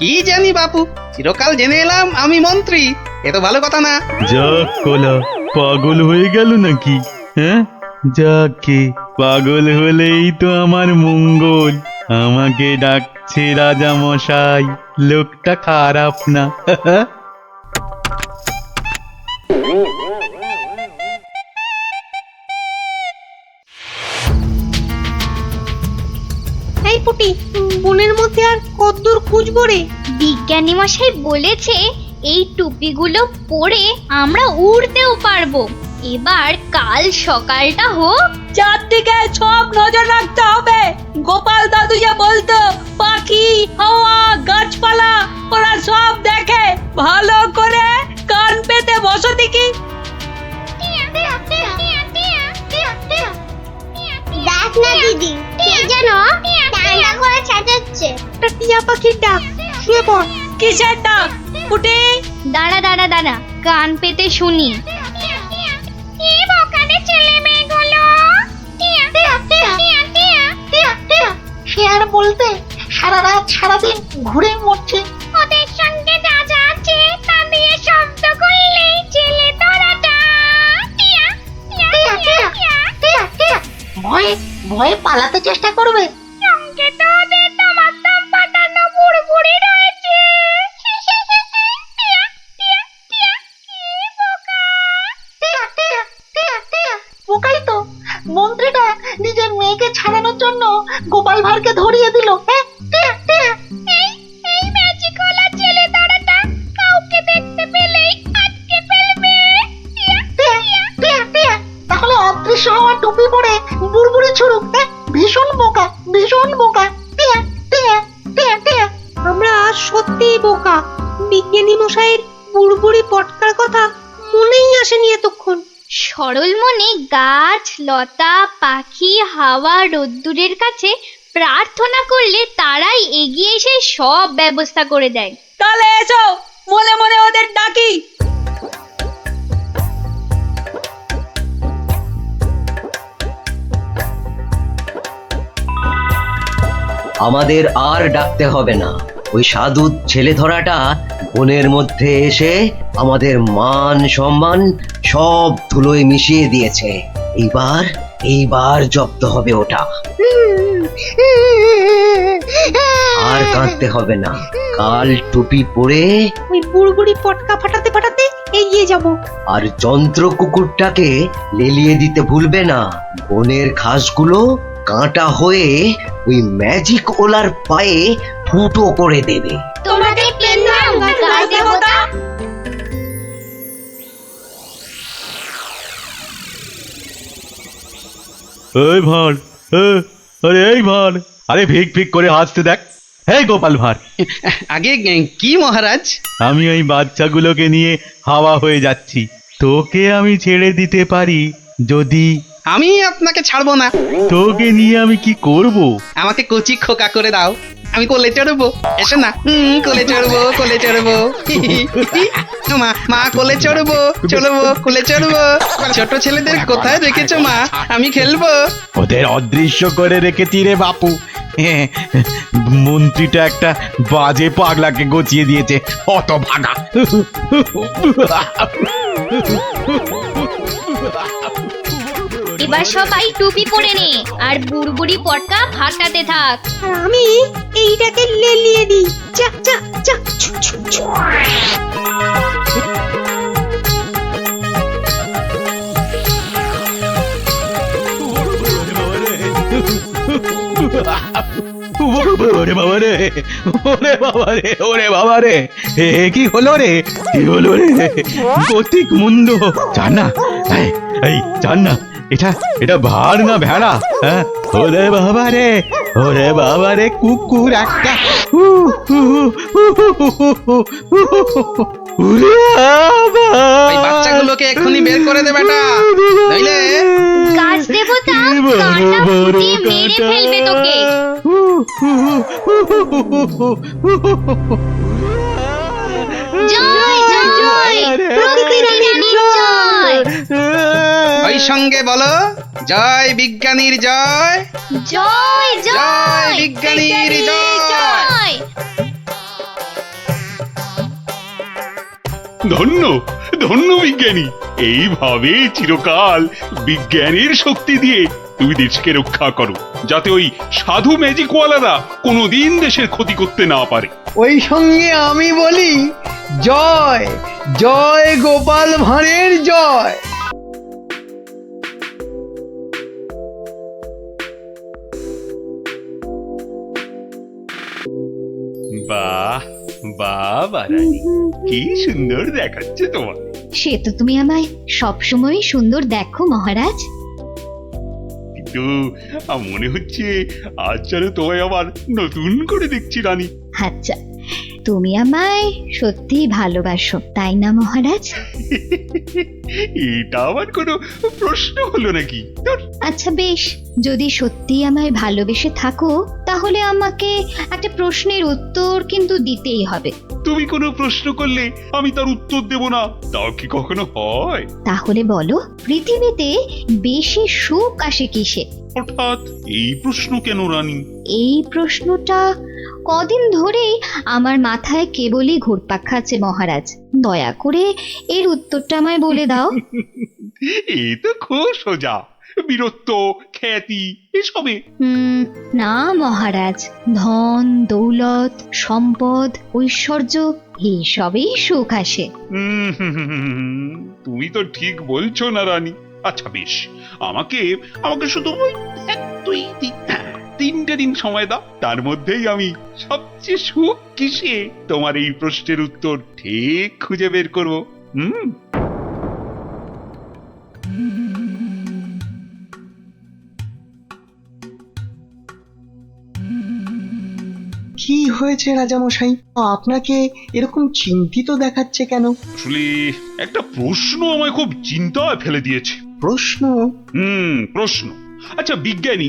কি জানি বাপু, চিরকাল জেনে এলাম আমি মন্ত্রী। এ তো ভালো কথা না। যাক কলা, পাগল হয়ে গেল নাকি? হ্যাঁ, যাকে পাগল হলেই তো আমার মঙ্গল। আমাকে ডাকছে রাজা মশাই, লোকটা খারাপ না। এই পুটি, বনের মধ্যে আর কতদূর খুঁজবো রে? বিজ্ঞানী মশাই বলেছে এই টুপিগুলো পরে আমরা উড়তেও পারবো। এবার কাল সকালটা হোক, চারদিকে সব নজর রাখতে হবে। গোপাল দাদু যে বলতো পাখি, হাওয়া, গাছপালা ওরা সব দেখে। ভালো করে কান পেতে বসো দেখি। না দিদি, কে যেন ডান্ডা করে চেঁচাচ্ছে। একটা টিয়া পাখির ডাক, শুয়ে পড়। কিসের ডাক? উঠে দাঁড়া দাঁড়া দাঁড়া, কান পেতে শুনি। সে আর বলতে, সারা রাত সারাদিন ঘুরে মরছে। ওদের সঙ্গে যা যা আছে তা দিয়ে শব্দ করলেই ছেলে তোরাটা ভয়ে ভয়ে পালাতে চেষ্টা করবে। সঙ্গে তো ওদের তোমার দম পাঠানো বুড়বুড়ি রয়েছে। বোকাই তো, মন্ত্রীটা নিজের মেয়েকে ছাড়ানোর জন্য গোপাল ভাঁড়কে ধরিয়ে দিল। এই ম্যাজিকওয়ালা ছেলে ধরাটা কাউকে দেখতে পেলেই আটকে ফেলবে। তাহলে অদৃশ্য হওয়া টুপি পরে বুড়বুড়ি ছুড়ুক। ভীষণ বোকা, ভীষণ বোকা। আমরা সত্যিই বোকা। বিজ্ঞানী মশাইয়ের বুড়বুড়ি পটকার কথা মনেই আসেনি এতক্ষণ। সরল মনে গাছ লতা পাখি হাওয়া রোদ্দুরের কাছে প্রার্থনা করলে তারাই এগিয়ে এসে সব ব্যবস্থা করে দেয়। তাহলে এসো, মনে মনে ওদের ডাকি। আমাদের আর ডাকতে হবে না। ওই সাধু ছেলে ধরাটা বনের মধ্যে এসে আমাদের মান সম্মান সব ধুলোয় মিশিয়ে দিয়েছে। এইবার জব্দ হবে ওটা। আর কাঁদতে হবে না। কাল টুপি পরে ওই বুড়বুড়ি পটকা ফাটাতে ফাটাতে এগিয়ে যাব। আর যন্ত্র কুকুরটাকে লেলিয়ে দিতে ভুলবে না। বনের ঘাসগুলো কাঁটা হয়ে ওই ম্যাজিক ওলার পায়ে ফুটো করে দেবে। তোমাদের প্রণাম গাছ দেবতা। এই ভাঁড়, আরে এই ভাঁড়, আরে ভিক ভিক করে হাসতে দেখ। হে গোপাল ভাঁড়, আগে কি মহারাজ? আমি ওই বাচ্চাগুলোকে নিয়ে হাওয়া হয়ে যাচ্ছি। তোকে আমি ছেড়ে দিতে পারি যদি। আমি আপনাকে ছাড়বো না। তোকে নিয়ে আমি কি করব? আমাকে কচি খোকা করে দাও, আমি কোলে চড়বো। এসো না, কোলে চড়বো, কোলে চড়বো। মা মা কোলে চড়বো, চড়বো, কোলে চড়বো। ছোট ছেলেদের কোথায় রেখেছো মা? আমি খেলবো। ওদের অদৃশ্য করে রেখেছি রে বাপু। মন্ত্রীটা একটা বাজে পাগলাকে গচিয়ে দিয়েছে, অত ভাগা। এবার সবাই টুপি পরে নে আর বুড়বুড়ি পটকা ফাটাতে থাক। আর আমি এইটাকে লেলিয়ে দিই। যা যা যা। ওরে বাবা রে, ওরে বাবা রে, ওরে বাবা রে, কি হলো রে, কি হলো রে? কতিক মুন্ড। জান না, এই জান না, এটা ভার না ভেড়া? হ্যাঁ, ওরে বাবা রে, ওরে বাবা রে, কুকুর একটা। ওই বাচ্চাগুলোকে এক্ষুনি বের করে দে বেটা, নইলে গাছ দেবতা কাঁটা ফুটিয়ে মেরে ফেলবে তোকে। জয় জয় প্রকৃতি রানীর জয়। ওই সঙ্গে বলো, জয় বিজ্ঞানীর জয়, জয় জয় বিজ্ঞানীর জয়। ধন্য ধন্য বিজ্ঞানী, এইভাবে চিরকাল বিজ্ঞানের শক্তি দিয়ে তুমি দেশকে রক্ষা করো, যাতে ওই সাধু ম্যাজিকওয়ালারা কোনোদিন দেশের ক্ষতি করতে না পারে। ওই সঙ্গে আমি বলি, জয় জয় গোপাল ভাঁড়ের জয়। বাহ বাহ রানী, কি সুন্দর দেখাচ্ছে তোমার। সে তো তুমি আমায় সবসময় সুন্দর দেখো মহারাজ। কিন্তু মনে হচ্ছে আজ যেন তোমায় আবার নতুন করে দেখছি রানী। আচ্ছা, তুমি আমায় সত্যিই ভালোবাসো তাই না মহারাজ? এটা আবার কোনো প্রশ্ন হলো নাকি? ধুর। আচ্ছা বেশ, যদি সত্যি আমায় ভালোবেসে থাকো তাহলে আমাকে একটা প্রশ্নের উত্তর কিন্তু দিতেই হবে। তুমি কোনো প্রশ্ন করলে আমি তার উত্তর দেব না, তাও কি কখনো হয়? তাহলে বলো, পৃথিবীতে বেশি সুখ আসে কিসে? হঠাৎ এই প্রশ্ন কেন রানী? এই প্রশ্নটা কদিন ধরেই আমার মাথায় কেবলই ঘুরপাক খাচ্ছে মহারাজ। দয়া করে এর উত্তরটা আমায় বলে দাও। এ তো খুব সোজা, বীরত্ব, খ্যাতি এসবে। না মহারাজ, ধন দৌলত সম্পদ ঐশ্বর্য এইসবেই সুখ আসে। তুমি তো ঠিক বলছো না রানী। আচ্ছা বেশ, আমাকে আমাকে শুধু ওই 3টে দিন সময় দাও, তার মধ্যেই আমি সবচেয়ে সুখ কিসে তোমার এই প্রশ্নের উত্তর ঠিক খুঁজে বের করবো। কি হয়েছে রাজামশাই, আপনাকে এরকম চিন্তিত দেখাচ্ছে কেন? আসলে একটা প্রশ্ন আমায় খুব চিন্তায় ফেলে দিয়েছে। প্রশ্ন? প্রশ্ন। আচ্ছা বিজ্ঞানী,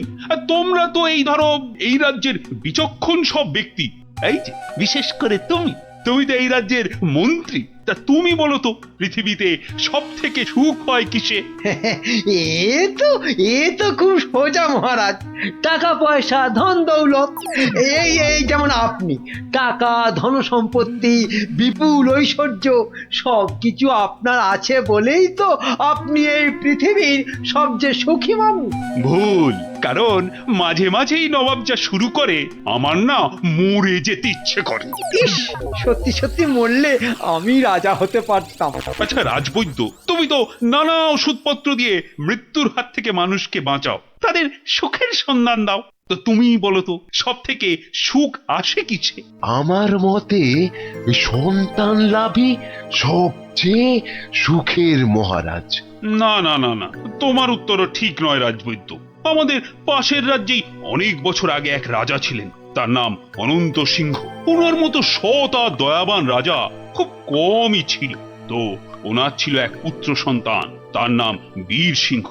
তোমরা তো এই ধরো এই রাজ্যের বিচক্ষণ সব ব্যক্তি, এই যে বিশেষ করে তুমি তো এই রাজ্যের মন্ত্রী, তা তুমি বলো তো পৃথিবীতে সব থেকে সুখ হয় কিসে? এ তো খুব সোজা মহারাজ, টাকা পয়সা ধন দৌলত। এই যেমন আপনি, টাকা ধন সম্পত্তি বিপুল ঐশ্বর্য সবকিছু আপনার আছে বলেই তো আপনি এই পৃথিবীর সবচেয়ে সুখী মানুষ। ভুল, কারণ মাঝে মাঝেই নবাব যা শুরু করে আমার না মরে যেতে ইচ্ছে করে। ইস, সত্যি সত্যি মরলে আমি রাজা হতে পারতাম। আচ্ছা রাজবৈদ্য, তুমি তো নানা ওষুধপত্র দিয়ে মৃত্যুর হাত থেকে মানুষকে বাঁচাও, তাদের সুখের সন্ধান দাও, তো তুমি বলো তো সব থেকে সুখ আসে কিসে? আমার মতে সন্তান লাভই সবচেয়ে সুখের মহারাজ। না না না না, তোমার উত্তরও ঠিক নয় রাজবৈদ্য। আমাদের পাশের রাজ্যেই অনেক বছর আগে এক রাজা ছিলেন, তার নাম অনন্ত সিংহ। ওনার মতো সৎ আর দয়াবান রাজা খুব কমই ছিল। তো ওনার ছিল এক পুত্র সন্তান, তার নাম বীর সিংহ।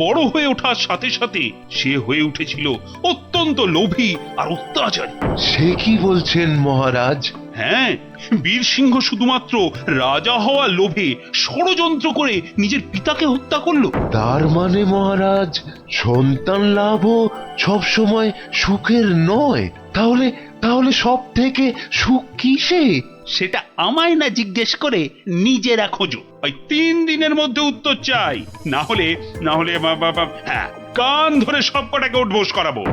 বড় হয়ে ওঠার সাথে সাথে সে হয়ে উঠেছিল অত্যন্ত লোভী আর অত্যাচারী। সে কি বলছেন মহারাজ? হ্যাঁ, বীর সিংহ শুধুমাত্র রাজা হওয়ার লোভে ষড়যন্ত্র করে নিজের পিতাকে হত্যা করলো। তার মানে মহারাজ সন্তান লাভও সব সময় সুখের নয়। তাহলে সব থেকে সুখ কিসে? সেটা আমায় না জিজ্ঞেস করে নিজেরা খোঁজো। ওই 3 দিনের মধ্যে উত্তর চাই, না হলে হ্যাঁ, কান ধরে সব কটাকে উঠবোস করাবো।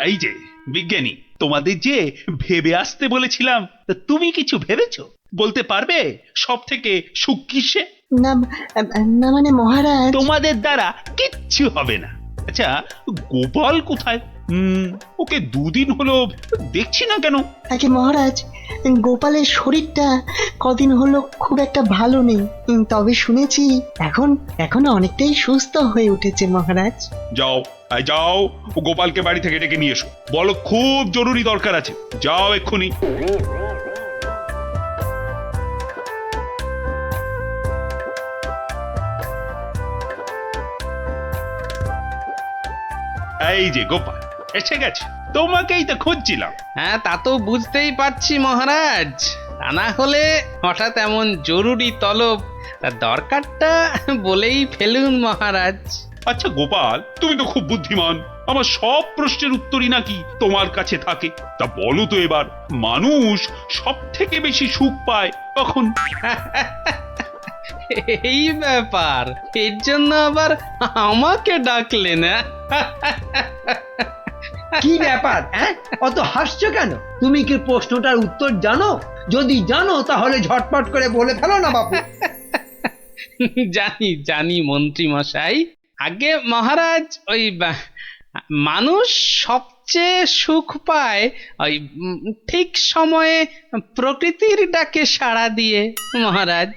এই যে বিজ্ঞানী, তোমাদের যে ভেবে আসতে বলেছিলাম, তা তুমি কিছু ভেবেছো? বলতে পারবে সব থেকে সুখ কিসে? না না মানে মহারাজ, তোমাদের দ্বারা কিচ্ছু হবে না। আচ্ছা গোপাল কোথায়? ওকে 2 দিন হলো দেখছি না কেন? আগে মহারাজ, গোপালের শরীরটা কদিন হলো খুব একটা ভালো নেই, তবে শুনেছি এখন অনেকটাই সুস্থ হয়ে উঠেছে মহারাজ। যাও যাও, গোপালকে বাড়ি থেকে ডেকে নিয়ে এসো, বলো খুব জরুরি দরকার আছে। যাও এক্ষুনি। এই যে গোপাল এসে গেছে, তোমাকেই তো খুঁজছিলাম। হ্যাঁ, তা তো বুঝতেই পারছি মহারাজ, তা না হলে হঠাৎ এমন জরুরি তলব, দরকারটা বলেই ফেলুন মহারাজ। আচ্ছা গোপাল, তুমি তো খুব বুদ্ধিমান, আমার সব প্রশ্নের উত্তরই নাকি তোমার কাছে থাকে। তা বলো তো এবার, মানুষ সব থেকে বেশি সুখ পায় কখন? এই ব্যাপার, এর জন্য আবার আমাকে ডাকলেন? কি ব্যাপার, অত হাসছো কেন? তুমি কি প্রশ্নটার উত্তর জানো? যদি জানো তাহলে ঝটপট করে বলে ফেলো না বাপু। জানি জানি মন্ত্রী মশাই। আগে মহারাজ ওই মানুষ সবচেয়ে সুখ পায় ওই ঠিক সময়ে প্রকৃতির ডাকে সাড়া দিয়ে মহারাজ।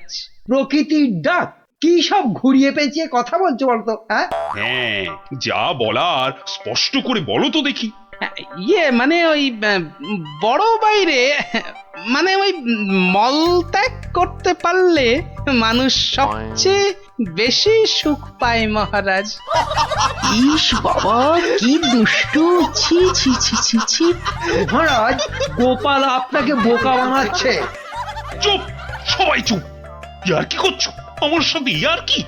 প্রকৃতির ডাক? কি সব ঘুরিয়ে পেঁচিয়ে কথা বলছো বলতো? হ্যাঁ হ্যাঁ, যা বলার স্পষ্ট করে বলো তো দেখি। ইয়ে মানে ওই বড় বাইরে মানে ওই মলত্যাগ করতে পারলে মানুষ সবচেয়ে বেশি সুখ পায় মহারাজ। ইস বাবা, কি দুষ্টু! ছি ছি ছি ছি ছি! মহারাজ, গোপাল আপনাকে বোকা বানাচ্ছে। চুপ, সবাই চুপ। ইয়ার কি করছো আমার সাথে? ইয়ার কি?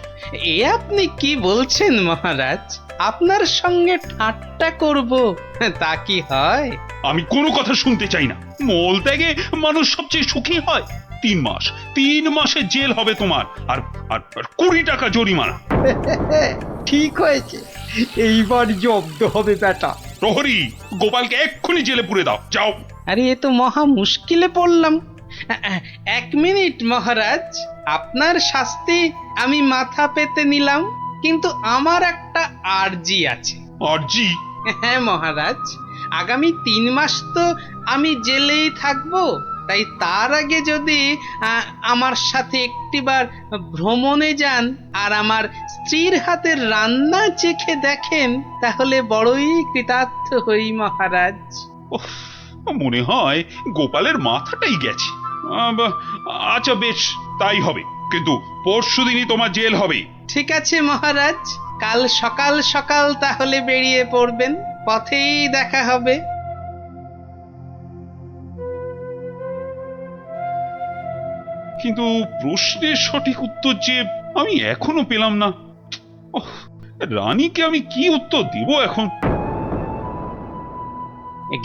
এ আপনি কি বলছেন মহারাজ? আপনার সঙ্গে ঠাট্টা করব তা কি হয়? আমি কোনো কথা শুনতে চাই না। মল ত্যাগে মানুষ সবচেয়ে সুখী হয়। 3 মাসের জেল হবে তোমার, আর আর 20 টাকা জরিমানা। ঠিক হয়েছে, এইবার জব্দ হবে বেটা। প্রহরী, গোপালকে এক্ষুনি জেলে পুরে দাও, যাও। আরে এ তো মহা মুশকিলে পড়লাম। 1 মিনিট মহারাজ, আপনার শাস্তি আমি মাথা পেতে নিলাম, কিন্তু আমার একটা আর্জি আছে। আর্জি? হ্যাঁ মহারাজ, আগামী 3 মাস তো আমি জেলেই থাকবো, তাই তার আগে যদি আমার সাথে একটিবার ভ্রমণে যান আর আমার স্ত্রীর হাতের রান্না চেখে দেখেন, তাহলে বড়ই কৃতার্থ হই মহারাজ। মনে হয় গোপালের মাথাটাই গেছে। আচ্ছা বেশ, তাই হবে, কিন্তু পরশুদিনই তোমার জেল হবে। ঠিক আছে মহারাজ, কাল সকাল সকাল তাহলে বেরিয়ে পড়বেন, পথেই দেখা হবে। কিন্তু প্রশ্নের সঠিক উত্তর যে আমি এখনো পেলাম না। রানীকে আমি কি উত্তর দিব এখন?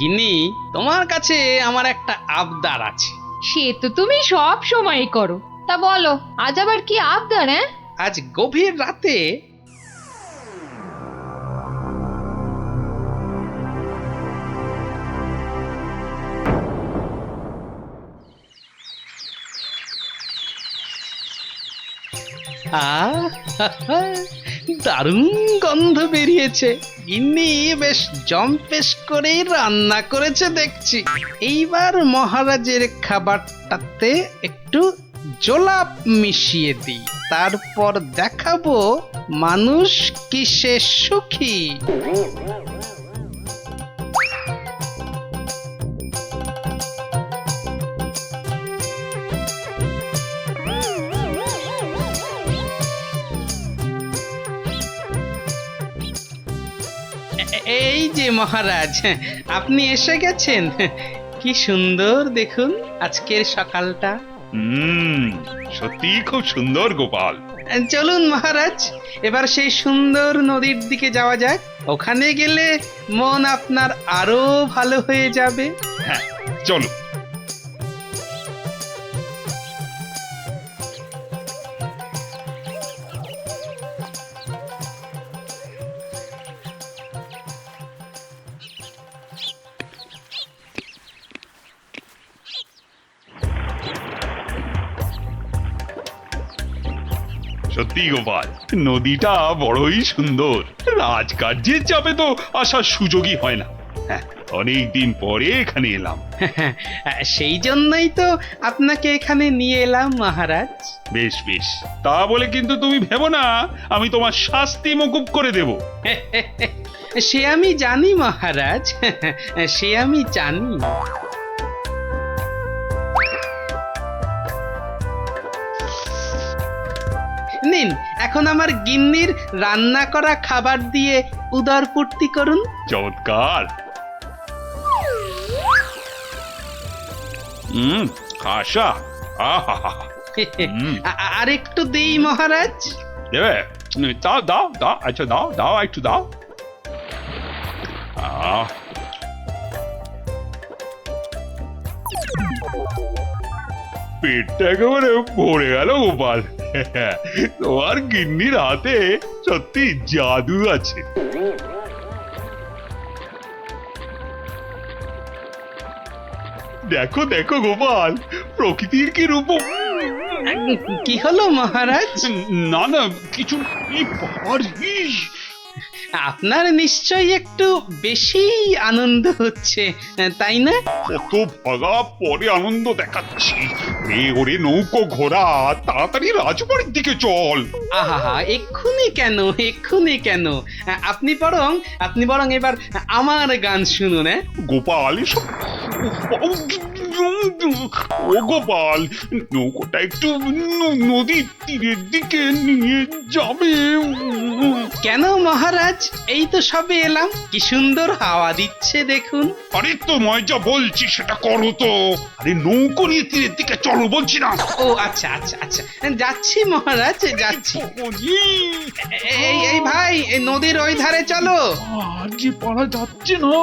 গিন্নি, তোমার কাছে আমার একটা আবদার আছে। সে তো তুমি সব সময় করো। তা বলো, আজ আবার কি আবদার? হ্যাঁ, আজ গভীর রাতে দারুণ গন্ধ বেরিয়েছে। গিন্নি বেশ জম্পেশ করেই রান্না করেছে দেখছি। এইবার মহারাজের খাবারটাতে একটু জোলাপ মিশিয়ে দিই, তারপর দেখাবো মানুষ কিসে সুখী। এই যে মহারাজ, আপনি এসে গেছেন। কি সুন্দর দেখুন আজকের সকালটা। সত্যি খুব সুন্দর গোপাল। চলুন মহারাজ, এবার সেই সুন্দর নদীর দিকে যাওয়া যাক। ওখানে গেলে মন আপনার আরো ভালো হয়ে যাবে। হ্যাঁ, চলো। সত্যি গোপাল, নদীটা বড়ই সুন্দর। রাজকার্যের চাপে তো আসার সুযোগই হয় না। হ্যাঁ, অনেকদিন পরে এখানে এলাম। সেই জন্যই তো আপনাকে এখানে নিয়ে এলাম মহারাজ। বেশ বেশ, তা বলে কিন্তু তুমি ভেবো না আমি তোমার শাস্তি মকুব করে দেব। সে আমি জানি মহারাজ, সে আমি জানি। নিন, এখন আমার গিন্নির রান্না করা খাবার দিয়ে উদরপূর্তি করুন। চমৎকার। খাসা। আর একটু দেই মহারাজ। দেবে? দাও দাও দাও, আচ্ছা দাও দাও, একটু দাও। পেটটা একেবারে ভরে গেল গোপাল। তোমার গিন্নির হাতে সত্যি জাদু আছে। দেখো দেখো গোপাল, প্রকৃতির কি রূপ। কি হলো মহারাজ? না না কিছু এই বাবার ইস! আপনার নিশ্চয়ই একটু বেশি আনন্দ হচ্ছে, তাই না? কত ভাগা পরে আনন্দ দেখাচ্ছি। ওরে নৌকো ঘোড়া, তাড়াতাড়ি রাজবাড়ির দিকে চল। আহা, এক্ষুনি কেন, এক্ষুনি কেন? আপনি বরং এবার আমার গান শুনুন। গোপাল এসব ও গোপাল, নৌকোটা একটু নদীর তীরের দিকে নিয়ে যাবে। কেন মহারাজ, এই তো সবে এলাম, কি সুন্দর হাওয়া দিচ্ছে দেখুন। আরে তোমায় যা বলছি সেটা করো তো। আরে নৌকো নিয়ে তীরের দিকে চলো বলছি না। ও আচ্ছা আচ্ছা আচ্ছা, যাচ্ছি মহারাজ, যাচ্ছি। এই ভাই, এই নদীর ওই ধারে চলো। আজকে পারা যাচ্ছে না।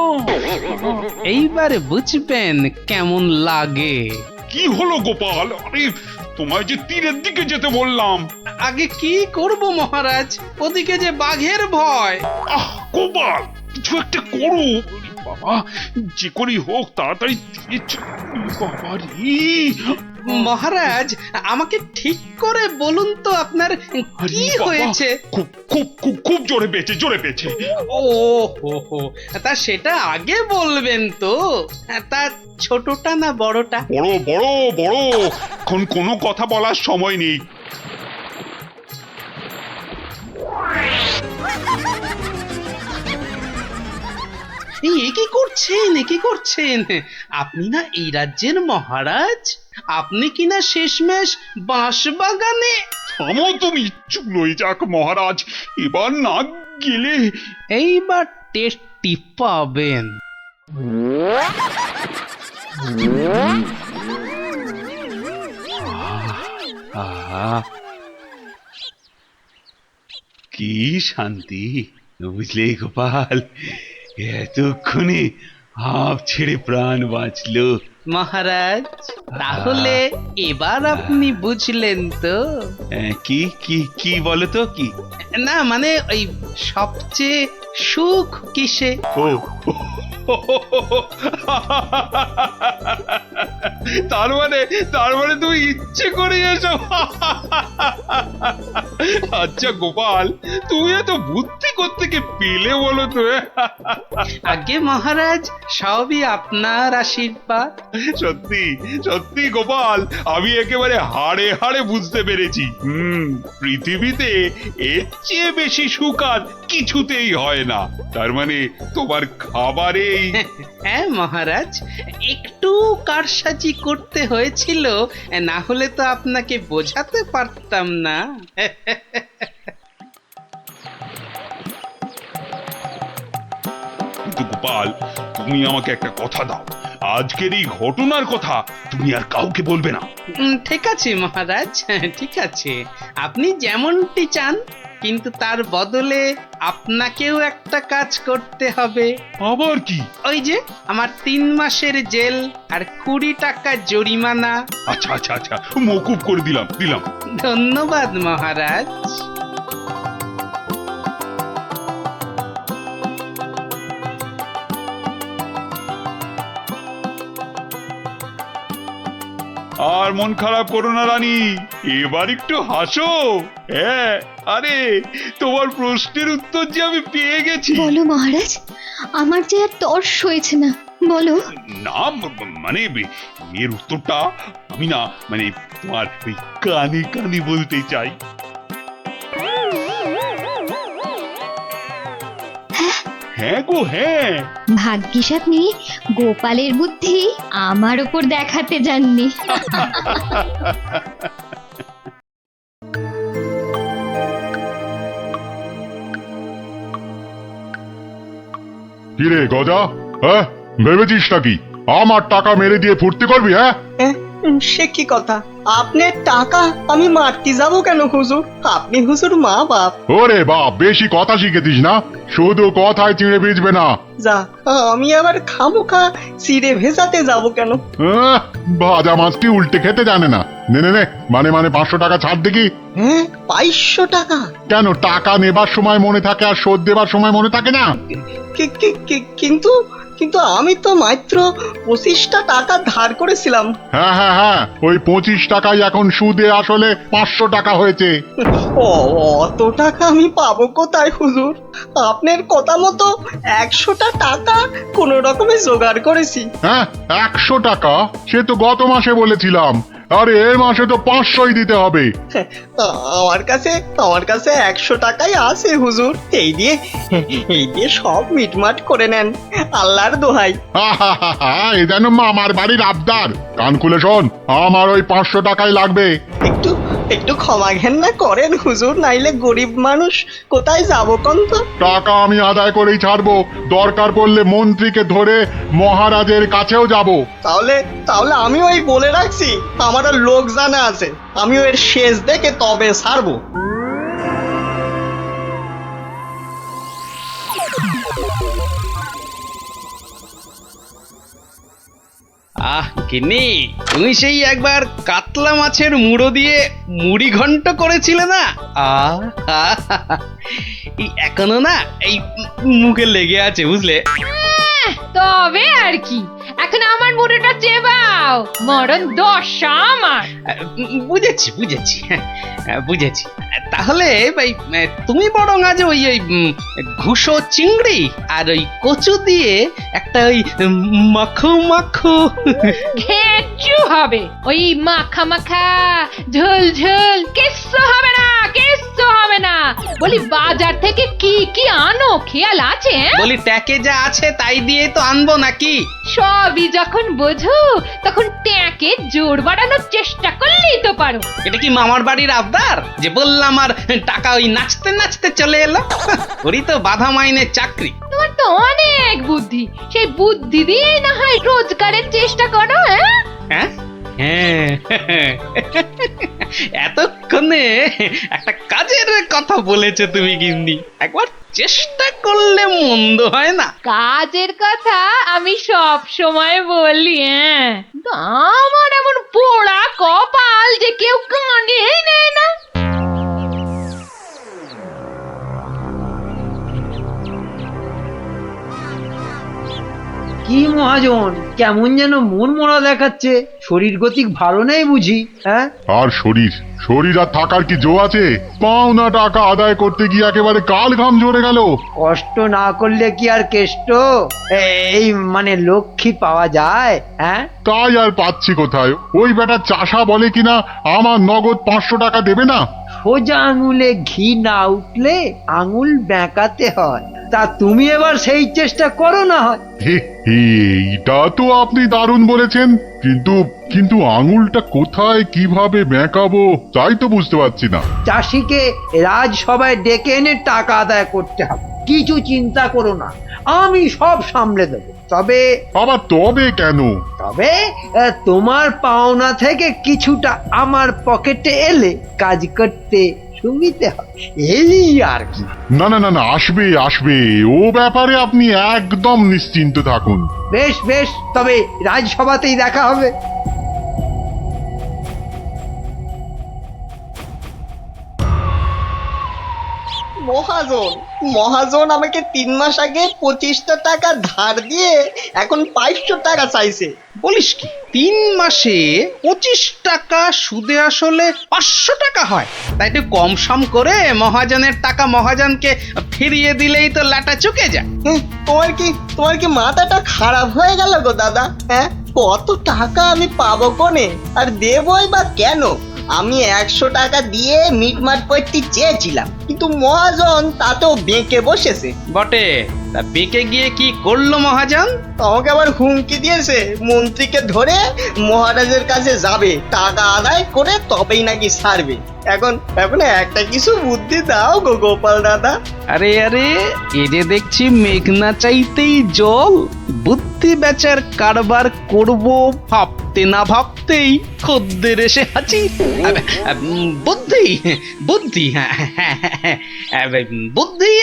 এইবারে বুঝবেন কেমন লাগে। কি হলো গোপাল? আরে তোমায় যে তীরের দিকে যেতে বললাম। আগে কি করব মহারাজ, ওদিকে যে বাঘের ভয়। আহ গোপাল, কিছু একটা করো বাবা, যে করেই হোক তাড়াতাড়ি তীরে বাবা রে। মহারাজ, আমাকে ঠিক করে বলুন তো আপনার কি হয়েছে? খুব খুব খুব খুব জোরে পেয়েছে, জোরে পেয়েছে। ও হো, তা সেটা আগে বলবেন তো। তা ছোটটা না বড়টা? বড় বড় বড়, এখন কোনো কথা বলার সময় নেই। কি করছেন? আপনি না এই রাজ্যের মহারাজ? আপনি কি না শেষমেশ বাঁশ বাগানে? থামো তুমি, চুলোই যাক মহারাজ, এবার না গেলে। এইবার টেস্টি পাবেন। কি শান্তি, বুঝলে গোপাল, এতক্ষণে হাঁপ ছেড়ে প্রাণ বাঁচলো। মহারাজ, তাহলে এবার আপনি বুঝলেন তো? কি কি কি বলো তো? কি না মানে ওই সবচেয়ে সুখ কিসে? ও তার মানে তুমি ইচ্ছে করে এসব। আচ্ছা গোপাল, তুমি এত বুদ্ধি কোত্থেকে পেলে বলো তো? আগে মহারাজ, সবই আপনার আশীর্বাদ। সত্যি সত্যি গোপাল, আমি একেবারে হাড়ে হাড়ে বুঝতে পেরেছি। পৃথিবীতে এর চেয়ে বেশি সুখ আর কিছুতেই হয় না। তার মানে তোমার খাবারেই। হ্যাঁ মহারাজ, একটু কারসাজি করতে হয়েছিল, না হলে তো আপনাকে বোঝাতে পারতাম না। কিন্তু গোপাল, তুমি আমাকে একটা কথা দাও, আজকের এই ঘটনার কথা তুমি আর কাউকে বলবে না। ঠিক আছে মহারাজ, ঠিক আছে, আপনি যেমনটি চান, কিন্তু তার বদলে আপনাকেও একটা কাজ করতে হবে। আবার কি? ওই যে আমার 3 মাসের জেল আর 20 টাকা জরিমানা। আচ্ছা আচ্ছা আচ্ছা, মকুব করে দিলাম। ধন্যবাদ মহারাজ। আর মন খারাপ করো না রানী, এবার একটু হাসো। হ্যাঁ, আরে তোমার প্রশ্নের উত্তর যে আমি পেয়ে গেছি। বলো মহারাজ, আমার যে আর তর্স হয়েছে না, বলো। না মানে এর উত্তরটা আমি না মানে তোমার ওই কানে কানে বলতে চাই। হ্যাঁ গো হ্যাঁ। ভাগ্যিস আপনি গোপালের বুদ্ধি আমার উপর দেখাতে যাননি। কিরে গজা, হ্যাঁ ভেবেছিস নাকি আমার টাকা মেরে দিয়ে ফুর্তি করবি? হ্যাঁ, সে কি কথা? আপনার টাকা আমি মারতে যাবো কেন হুজুর? আপনি হুজুর মা বাপ। ওরে বাপ, বেশি কথা শিখেছিস না, শুধু কথায় চিড়ে ভিজবে না। যা, আমি আবার খামোখা চিড়ে ভেজাতে যাবো কেন? ভাজা মাছটি উল্টে খেতে জানে না। নে নে নে, মানে 500 টাকা ছাড় দেখি। হ্যাঁ, 500 টাকা? কেন, টাকা নেবার সময় মনে থাকে আর শোধ দেবার সময় মনে থাকে না? কিন্তু কিন্তু আমি তো মাত্র 25টা টাকা ধার করেছিলাম। হ্যাঁ হ্যাঁ হ্যাঁ, ওই 25 টাকাই এখন সুদে আসলে 500 টাকা হয়েছে। অত টাকা আমি পাবো কোথায় হুজুর? আপনার কথা মতো 100টা টাকা কোন রকমে জোগাড় করেছি। হ্যাঁ, 100 টাকা? সে তো গত মাসে বলেছিলাম। আরে এ মাসে তো 500ই দিতে হবে। আমার কাছে 100 টাকাই আছে হুজুর। এই দিয়ে সব মিটমাট করে নেন, আল্লাহর দোহাই। এ যেন মামার বাড়ির আবদার। কান খুলে শোন, আমার ওই 500 টাকাই লাগবে। একটু ক্ষমা ঘেন্না করেন হুজুর, নাইলে গরিব মানুষ কোথায় যাবো কোন তো? টাকা আমি আদায় করেই ছাড়বো, দরকার পড়লে মন্ত্রীকে ধরে মহারাজের কাছেও যাব। তাহলে আমি ওই বলে রাখছি, আমারও লোক জানা আছে, আমি এর শেষ দেখে তবে ছাড়বো। আহ গিন্নি, তুমি সেই একবার কাতলা মাছের মুড়ো দিয়ে মুড়ি ঘন্ট করেছিলে না? এই এখনো না এই মুখে লেগে আছে, বুঝলে? তবে আর কি, এখন আমার মুড়োটা চেবাও, মরণ দশা আমার। বুঝেছি বুঝেছি। তাহলে ভাই তুমি বরং আজ ওই ঘুষো চিংড়ি আর ওই কচু দিয়ে একটা ওই মাখো ঘেঁচু হবে। ওই মাখা মাখা ঝোল ঝোল কিচ্ছু হবে না। বলি বাজার থেকে কি আনো খেয়াল আছে? বলি ট্যাকে যা আছে তাই দিয়ে তো আনবো নাকি? সবই যখন বোঝো তখন ট্যাকে জোর বাড়ানোর চেষ্টা করলেই তো পারো। এটা কি মামার বাড়ির আবদার যে বললাম আর টাকা ওই নাচতে নাচতে চলে এলো? ওরই তো বাধা মাইনের চাকরি। তোমার তো অনেক বুদ্ধি, সেই বুদ্ধি দিয়ে না হয় রোজগারের চেষ্টা করো। হ্যাঁ এতক্ষণে একটা কাজের কথা বলেছো তুমি গিন্নি, একবার চেষ্টা করলে মন্দ হয় না। কাজের কথা আমি সব সময় বলি, কিন্তু আমার এমন পোড়া কপাল যে কেউ কানেই নেয় না। কি মহাজন, কেমন যেন মন মরা দেখাচ্ছে, শরীর গতিক ভালো নেই বুঝি? হ্যাঁ, আর শরীর আর থাকার কি জো আছে? পাওনা টাকা আদায় করতে গিয়ে একেবারে কাল ঘাম ঝরে গেল। কষ্ট না করলে কি আর কেষ্ট এই মানে লক্ষ্মী পাওয়া যায়? হ্যাঁ, তাই আর পাচ্ছি কোথায়? ওই বেটা চাষা বলে কিনা আমার নগদ 500 টাকা দেবে না। সোজা আঙুলে ঘি না উঠলে আঙুল বেঁকাতে হয়। তা তুমি এবার সেই চেষ্টা করো না হয়। এইটা তো আপনি দারুণ বলেছেন, কিন্তু আঙুলটা কোথায় কিভাবে বেঁকাবো তাই তো বুঝতে পারছি না। চাষিকে রাজসভায় ডেকে এনে টাকা আদায় করতে হবে। কিছু চিন্তা করো না, আমি সব সামলে দেবো। তবে কেন? তবে তোমার পাওনা থেকে কিছুটা আমার পকেটে এলে কাজ করতে সুবিধে হবে, এই আর কি। না, আসবে ও ব্যাপারে আপনি একদম নিশ্চিন্ত থাকুন। বেশ, তবে রাজসভাতেই দেখা হবে। মহাজন আমাকে 3 মাস আগে 25টা টাকা ধার দিয়ে এখন 500 টাকা চাইছে। বলিস কি, 3 মাসে 25 টাকা সুদে আসলে 500 টাকা হয়? তাই একটু কম সম করে মহাজনের টাকা মহাজনকে ফিরিয়ে দিলেই তো লাটা চুকে যায়। তোমার কি মাথাটা খারাপ হয়ে গেল গো দাদা? হ্যাঁ, কত টাকা আমি পাবো কোনে, আর দেবই বা কেন? আমি 100 টাকা দিয়ে মিটমাট করতে চেয়েছিলাম, কিন্তু মহাজন তাতেও বেঁকে বসেছে। বটে, তা বেঁকে গিয়ে কি করলো মহাজন? আমাকে আবার হুমকি দিয়েছে, মন্ত্রীকে ধরে মহারাজের কাছে যাবে, টাকা আদায় করে তবেই নাকি ছাড়বে। এখন একটা কিছু বুদ্ধি দাও গো গোপাল দাদা। আরে এ যে দেখছি মেঘনা চাইতেই জল। বুদ্ধি বেচার কারবার করব ভাবতে না ভাবতেই খদ্দের এসে হাজির। বুদ্ধি বুদ্ধি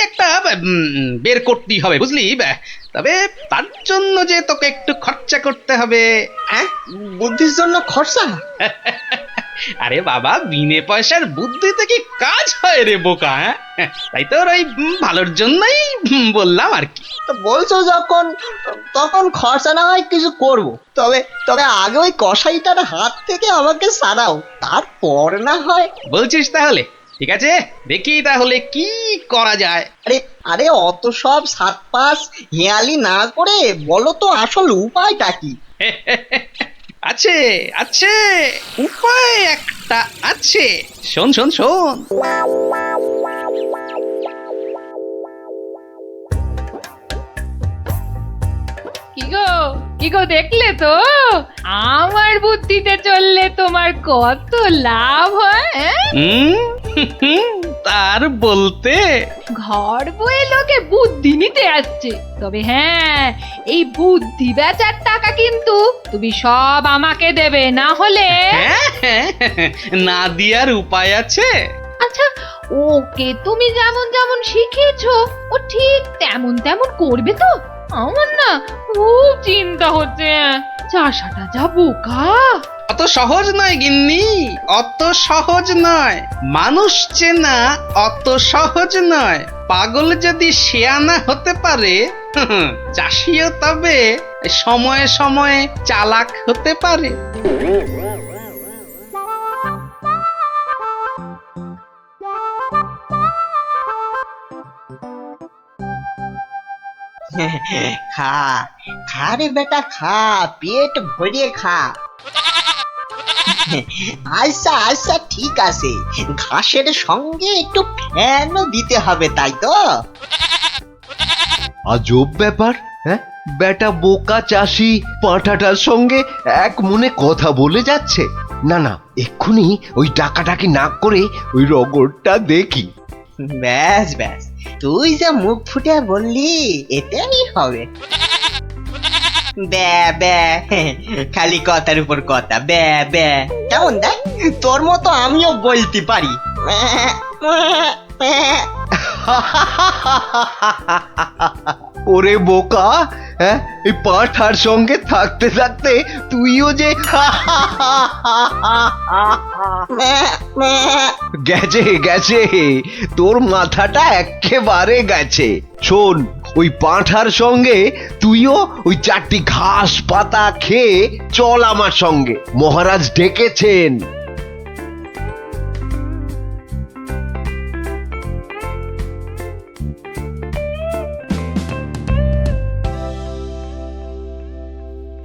একটা বের করতেই হবে, বুঝলি? তবে তার জন্য যে তোকে একটু খরচা করতে হবে। বুদ্ধির জন্য খরচা? আরে বাবা, বিনে পয়সার বুদ্ধিতে কি কাজ হয় রে বোকা? তাই তো ওই ভালোর জন্যই বললাম আর কি। তো বলছো যখন, তখন খরচা না হয় কিছু করব। তবে তবে আগে ওই কসাইটার হাত থেকে আমাকে সারাও, তারপর না হয়। বলছিস তাহলে? ঠিক আছে, দেখি তাহলে কি করা যায়। আরে আরে অত সব সাত পাঁচ হেয়ালি না করে বলো তো আসল উপায়টা কি? আছে আছে, উপায় একটা আছে। শোন শোন শোন। কি গো দেখলে তো আমার বুদ্ধিতে চললে তোমার কত লাভ হয়? তার বলতে ঘর বয়ে লোকে বুদ্ধি নিতে আসছে, তবে হ্যাঁ, এই বুদ্ধি বেচার টাকা কিন্তু তুমি সব আমাকে দেবে, না হলে না দিয়ার উপায় আছে। আচ্ছা, ওকে তুমি যেমন যেমন শিখিয়েছো ও ঠিক তেমন তেমন করবে তো? আমার না খুব চিন্তা হচ্ছে, চাষাটা যা বোকা। অত সহজ নয় গিন্নি, অত সহজ নয়। মানুষ চেনা অত সহজ নয়। পাগল যদি শেয়ানা হতে পারে, চাষিও তবে সময়ে সময়ে চালাক হতে পারে। খা খা রে বেটা, খা, পেট ভরিয়ে খা। আচ্ছা আচ্ছা ঠিক আছে, ঘাসের সঙ্গে একটু ফ্যানও দিতে হবে, তাই তো? আজব ব্যাপার, হ্যাঁ? বেটা বোকা চাষি পাঁঠাটার সঙ্গে এক মনে কথা বলে যাচ্ছে। না না, এক্ষুনি ওই ডাকাডাকি না করে ওই রগরটা দেখি। ব্যাস ব্যাস, তুই যা মুখ ফুটে বললি এটাই হবে। ব্যা ব্যা, খালি কথার উপর কথা, ব্যা ব্যা। কেমন দেখ, তোর মতো আমিও বলতে পারি। ওরে বোকা, হ্যাঁ, এই পাঁঠার সঙ্গে থাকতে থাকতে তুইও যে গেছে গেছে, তোর মাথাটা একেবারে গেছে। শোন, ওই পাঁঠার সঙ্গে তুইও ওই 4টি ঘাস পাতা খেয়ে চল আমার সঙ্গে, মহারাজ ডেকেছেন।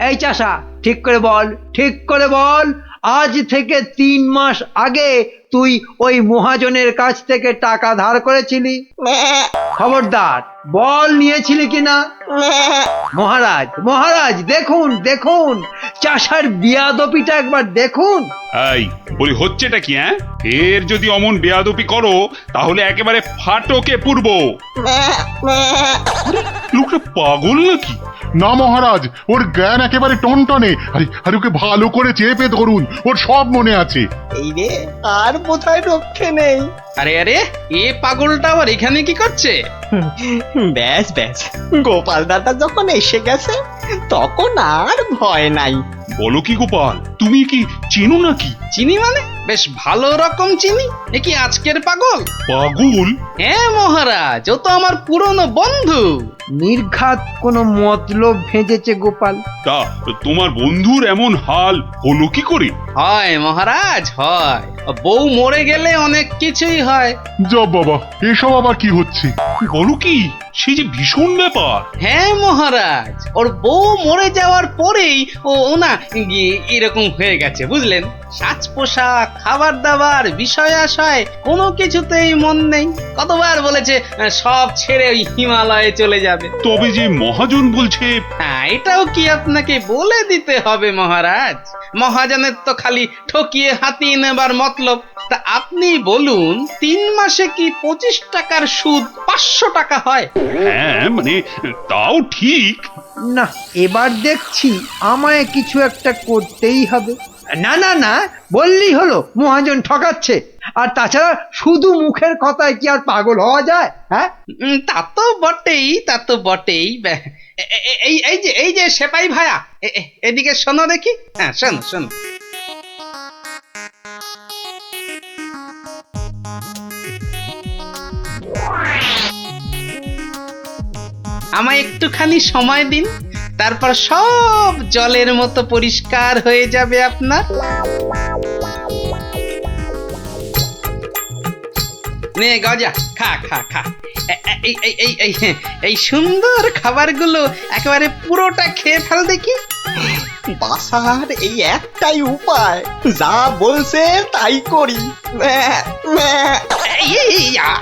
এই চাষা, ঠিক করে বল, ঠিক করে বল, আজ থেকে 3 মাস আগে তুই ওই মহাজনের কাছ থেকে টাকা ধার করেছিলি? খবরদার বল, নিয়েছিলি কিনা? মহারাজ মহারাজ, দেখুন দেখুন, চাষার বিয়াদপিটা একবার দেখুন। এই বলি, হচ্ছেটা কি? হ্যাঁ, এর যদি অমন বেয়াদপি করো তাহলে একেবারে ফাটকে পুরবো। লোকটা পাগল নাকি? না মহারাজ, ওর জ্ঞান একেবারে টনটনে। আরে ওকে ভালো করে চেপে ধরুন, ওর সব মনে আছে। এই রে, আর বোধহয় রক্ষে নেই। আরে আরে, এ পাগলটা আবার এখানে কি করছে? ব্যাস ব্যাস, গোপাল দাদা যখন এসে গেছে তখন আর ভয় নাই। বলো কি গোপাল, তুমি কি চেনো নাকি? চিনি মানে? বেশ ভালো রকম চিনি। এ কি আজকের পাগল? পাগল? হ্যাঁ মহারাজ, ও তো আমার পুরনো বন্ধু। নির্ঘাত কোনো মতলব ভেজেছে গোপাল। তা তোমার বন্ধুর এমন হাল হলো কি করে? হয় মহারাজ, হয়। বউ মরে গেলে অনেক কিছুই হয়। জব বাবা, এসব আবার কি হচ্ছে? বলো কি, সে যে ভীষণ ব্যাপার। হ্যাঁ মহারাজ, ওর বউ মরে যাওয়ার পরেই ও না এরকম হয়ে গেছে, বুঝলেন? সাজ পোশাক, খাবার দাবার, বিষয় আশয় কোনো কিছুতেই মন নেই। কতবার বলেছে সব ছেড়ে ওই হিমালয়ে চলে যাবে। তবে যে মহাজন বলছে, হ্যাঁ, এটাও কি আপনাকে বলে দিতে হবে মহারাজ? মহাজনের তো খালি ঠকিয়ে হাতিয়ে নেবার মতলব। তা আপনি বলুন, 3 মাসে কি 25 টাকার সুদ 500 টাকা হয়? হ্যাঁ মানে তাও ঠিক। না, এবার দেখছি আমায় কিছু একটা করতেই হবে। না না না, বললেই হলো মহাজন ঠকাচ্ছে। আর তাছাড়া শুধু মুখের কথায় কি আর পাগল হওয়া যায়? হ্যাঁ, তা তো বটেই, তা তো বটেই। এই যে সেপাই ভায়া, এদিকে শোনো দেখি। হ্যাঁ, শোনো শোনো। আমায় একটুখানি সময় দিন, তারপর সব জলের মতো পরিষ্কার হয়ে যাবে আপনার। নে গজা, খা খা খা। এই সুন্দর খাবারগুলো একেবারে পুরোটা খেয়ে ফেল দেখি। বাসার এই একটাই উপায়, যা বলছে তাই করি।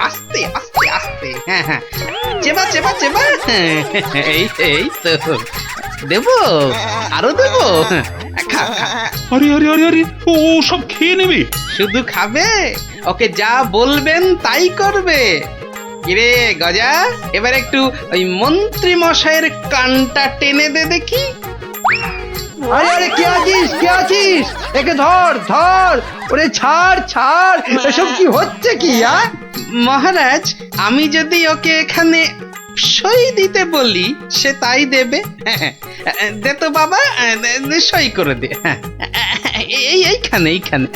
আস্তে আস্তে আস্তে, হ্যাঁ হ্যাঁ, চেবা চেবা চেবা। এই তো দেবো, আরো দেবো। খা খা। আরে আরে আরে আরে, ও সব খেয়ে নেবে? শুধু খাবে, ওকে যা বলবেন তাই করবে। কিরে গজা, এবার একটু ওই মন্ত্রী মশাইয়ের কানটা টেনে দে দেখি। আরে আরে, কে আছিস, কে আছিস? একে ধর ধর, ওরে ছাড় ছাড়, এসব কি হচ্ছে কি? মহারাজ, আমি যদি ওকে এখানে সই দিতে বলি সে তাই দেবে। দে তো বাবা, সই করে দে। এইখানে এইখানে।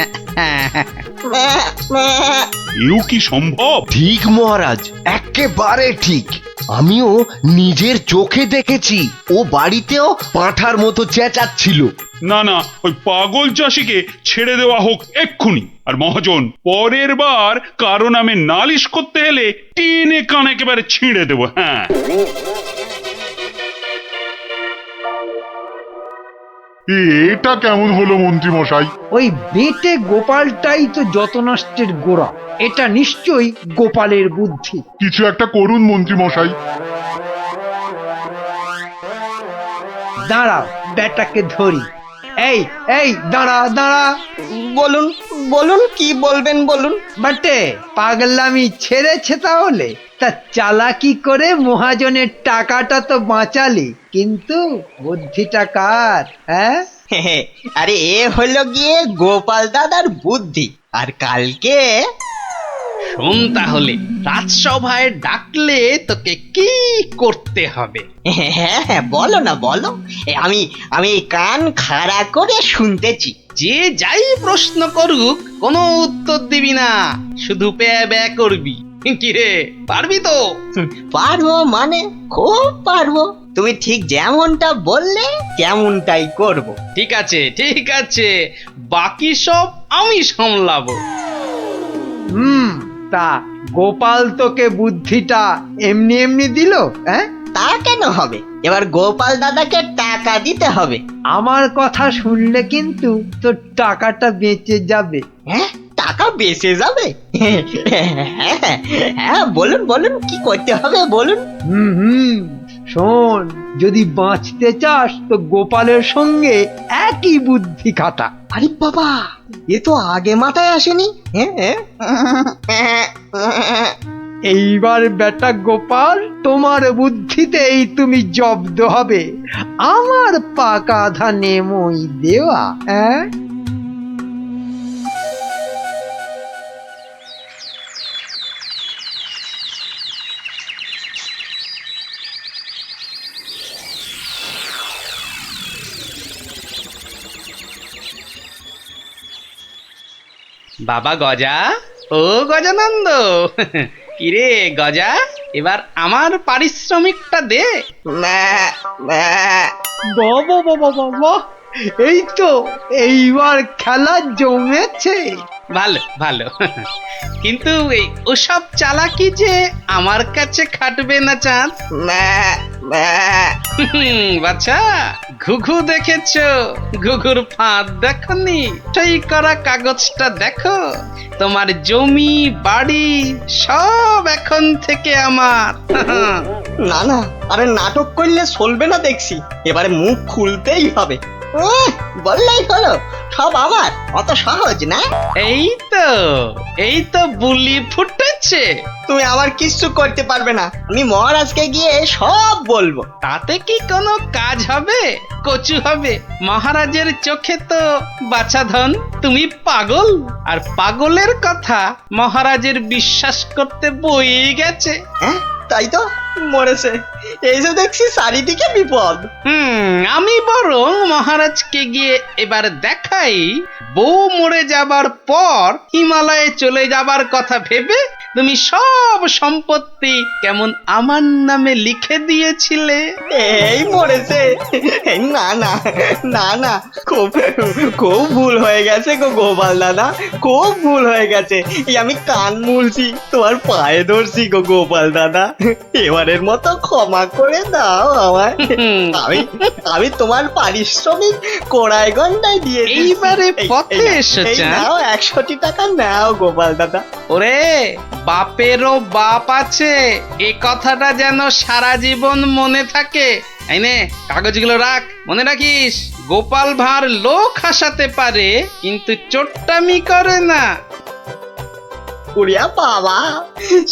এও কি সম্ভব? ঠিক মহারাজ, একেবারে ঠিক। আমিও নিজের চোখে দেখেছি, ও বাড়িতেও পাঁঠার মতো চেঁচাচ্ছিল। না না, ওই পাগল চাষিকে ছেড়ে দেওয়া হোক এক্ষুনি। আর মহাজন, পরের বার কারো নামে নালিশ করতে এলে টেনে কান একেবারে ছিঁড়ে দেবো। হ্যাঁ, এটা কেমন হলো মন্ত্রী মশাই? ওই বেটে গোপালটাই তো যত নষ্টের গোড়া। এটা নিশ্চয়ই গোপালের বুদ্ধি। কিছু একটা করুন মন্ত্রী মশাই। দাঁড়াও, বেটাকে ধরি। এই এই, দাঁড়া দাঁড়া। বলুন বলুন, কি বলবেন বলুন। বাটে, পাগলামি ছেড়েছে তাহলে? তা চালাকি করে মহাজনের টাকাটা তো বাঁচালি, কিন্তু বুদ্ধিটা কার? হ্যাঁ, আরে এ হলো গিয়ে গোপাল দাদার বুদ্ধি। আর কালকে শোন তাহলে, রাজসভায় ডাকলে তোকে কি করতে হবে? হ্যাঁ হ্যাঁ, বলো না বলো। আমি আমি কান খাড়া করে শুনতেছি। যে যাই প্রশ্ন করুক কোনো উত্তর দিবি না, শুধু প্যা ব্যা করবি। কিরে, পারবি তো? পারবো মানে খুব পারবো। তুমি ঠিক যেমনটা বললে তেমনটাই করব। ঠিক আছে ঠিক আছে, বাকি সব আমি সামলাবো। তা গোপাল তোকে বুদ্ধিটা এমনি এমনি দিল? হ্যাঁ, তা কেন হবে? এবার গোপাল দাদাকে টাকা দিতে হবে। আমার কথা শুনলে কিন্তু তোর টাকাটা বেঁচে যাবে। হ্যাঁ, টাকা বেঁচে যাবে? হ্যাঁ, বলুন বলুন, কি করতে হবে বলুন। শোন, যদি বাঁচতে চাস তো গোপালের সঙ্গে একই বুদ্ধি খাটা। আরে বাবা, এ তো আগে মাথায় আসেনি। এইবার বেটা গোপাল, তোমার বুদ্ধিতেই তুমি জব্দ হবে। আমার পাকা ধানে মই দেওয়া। হ্যাঁ, বাবা গজা, ও গজানন্দ, কিরে গজা, এবার আমার পারিশ্রমিকটা দে। বাবা বাবা বাবা, এই তো এইবার খেলা জমেছে। ভালো ভালো, কিন্তু এই ওসব চালাকি যে আমার কাছে খাটবে না চাঁদ। বাচ্চা, ঘুঘু দেখেছো? ঘুঘুর ফাঁদ দেখনি? সেই করা কাগজটা দেখো। তোমার জমি বাড়ি সব এখন থেকে আমার। না না, আরে নাটক করলে চলবে না দেখছি। এবারে মুখ খুলতেই হবে। বললেই হলো সব আমার, অত সহজ না। এই তো বুলি ফুটেছে। তুমি আমার কিচ্ছু করতে পারবে না। আমি মহারাজকে গিয়ে সব বলবো। তাতে কি কোনো কাজ হবে? কচু হবে। মহারাজের চোখে তো বাছাধন তুমি পাগল, আর পাগলের কথা মহারাজের বিশ্বাস করতে বই গেছে। হ্যাঁ, তাই তো। মরেছে, এই যে দেখছি চারিদিকে বিপদ। আমি বরং মহারাজকে গিয়ে এবার দেখাই বউ মরে যাবার পর হিমালয়ে চলে যাবার কথা ভেবে তুমি সব সম্পত্তি কেমন আমার নামে লিখে দিয়েছিলে। এই মরেছে। না না না না, খুব খুব ভুল হয়ে গেছে গো গোপাল দাদা, খুব ভুল হয়ে গেছে। এই আমি কান মুলছি, তোমার পায়ে ধরছি গো গোপাল দাদা, এবারের মতো ক্ষমা করে দাও আমায়। আমি তোমার পারিশ্রমিক কোড়ায় গন্ডায় দিয়ে এইবারে পথে এসেছে। নাও 100টি টাকা নাও গোপাল দাদা। ওরে বাপেরও বাপ আছে, এ কথাটা যেন সারা জীবন মনে থাকে। এই নে কাগজগুলো রাখ, মনে রাখিস গোপাল ভাঁড় লোক হাসাতে পারে কিন্তু চোট্টামি করে না। উড়িয়া বাবা,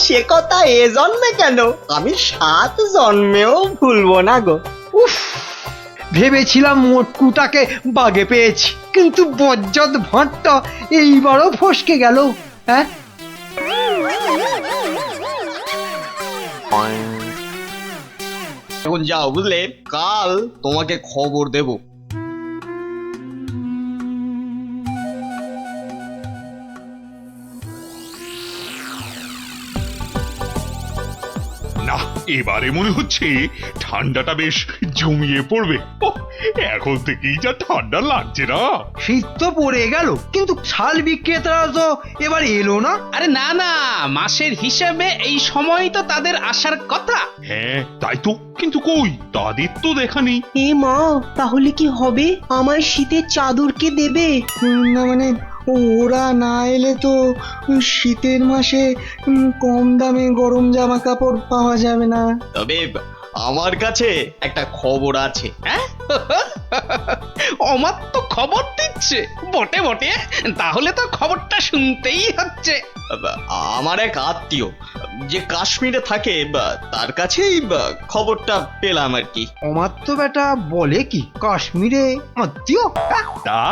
সে কথা এ জন্মে কেন, আমি 7 জন্মেও ভুলবো না গো। উফ, ভেবেছিলাম মোটকুটাকে বাগে পেয়েছি, কিন্তু বজ্জত ভাঁড়টা এইবারও ফসকে গেল। হ্যাঁ, এখন যাও বুঝলে, কাল তোমাকে খবর দেব। না, এবারে মনে হচ্ছে ঠান্ডাটা বেশ জমিয়ে পড়বে। ওহ, এখন থেকেই যা ঠান্ডা লাগছে না। শীত তো পড়ে গেল, কিন্তু শাল বিক্রেতারা তো এবার এলো না। আরে না না, মাসের হিসাবে এই সময় তো তাদের আসার কথা। হ্যাঁ তাই তো, কিন্তু কই তাদের তো দেখা নেই। এ মা, তাহলে কি হবে? আমার শীতের চাদর কে দেবে? না মানে ওরা না এলে তো শীতের মাসে কম দামে গরম জামা কাপড় পাওয়া যাবে না। তবে আমার কাছে একটা খবর আছে। হ্যাঁ, আমার তো খবর দিচ্ছে বটে বটে, তাহলে তো খবরটা শুনতেই হচ্ছে। আমার এক আত্মীয় যে কাশ্মীরে থাকে, তার কাছেই খবরটা পেলাম আর কি। আমার তো বেটা বলে কি, কাশ্মীরে আত্মীয়? তা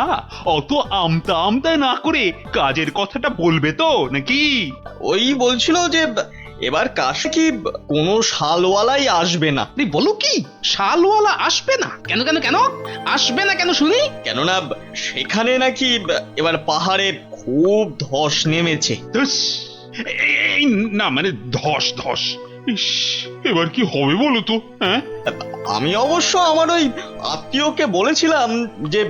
অত আমতা আমতায় না করে কাজের কথাটা বলবে তো নাকি? ওই বলছিল যে এবার কাশে কি কোনো শালওয়ালাই আসবে না। বলো কি, শালওয়ালা আসবে না? কেন কেন কেন আসবে না কেন শুনি? কেননা সেখানে নাকি এবার পাহাড়ে খুব ধস নেমেছে। এই না মানে ধস ধস, ইস, এবার কি হবে বলো তো? হ্যাঁ, আমি অবশ্য আমার ওই আত্মীয়কে বলেছিলাম যে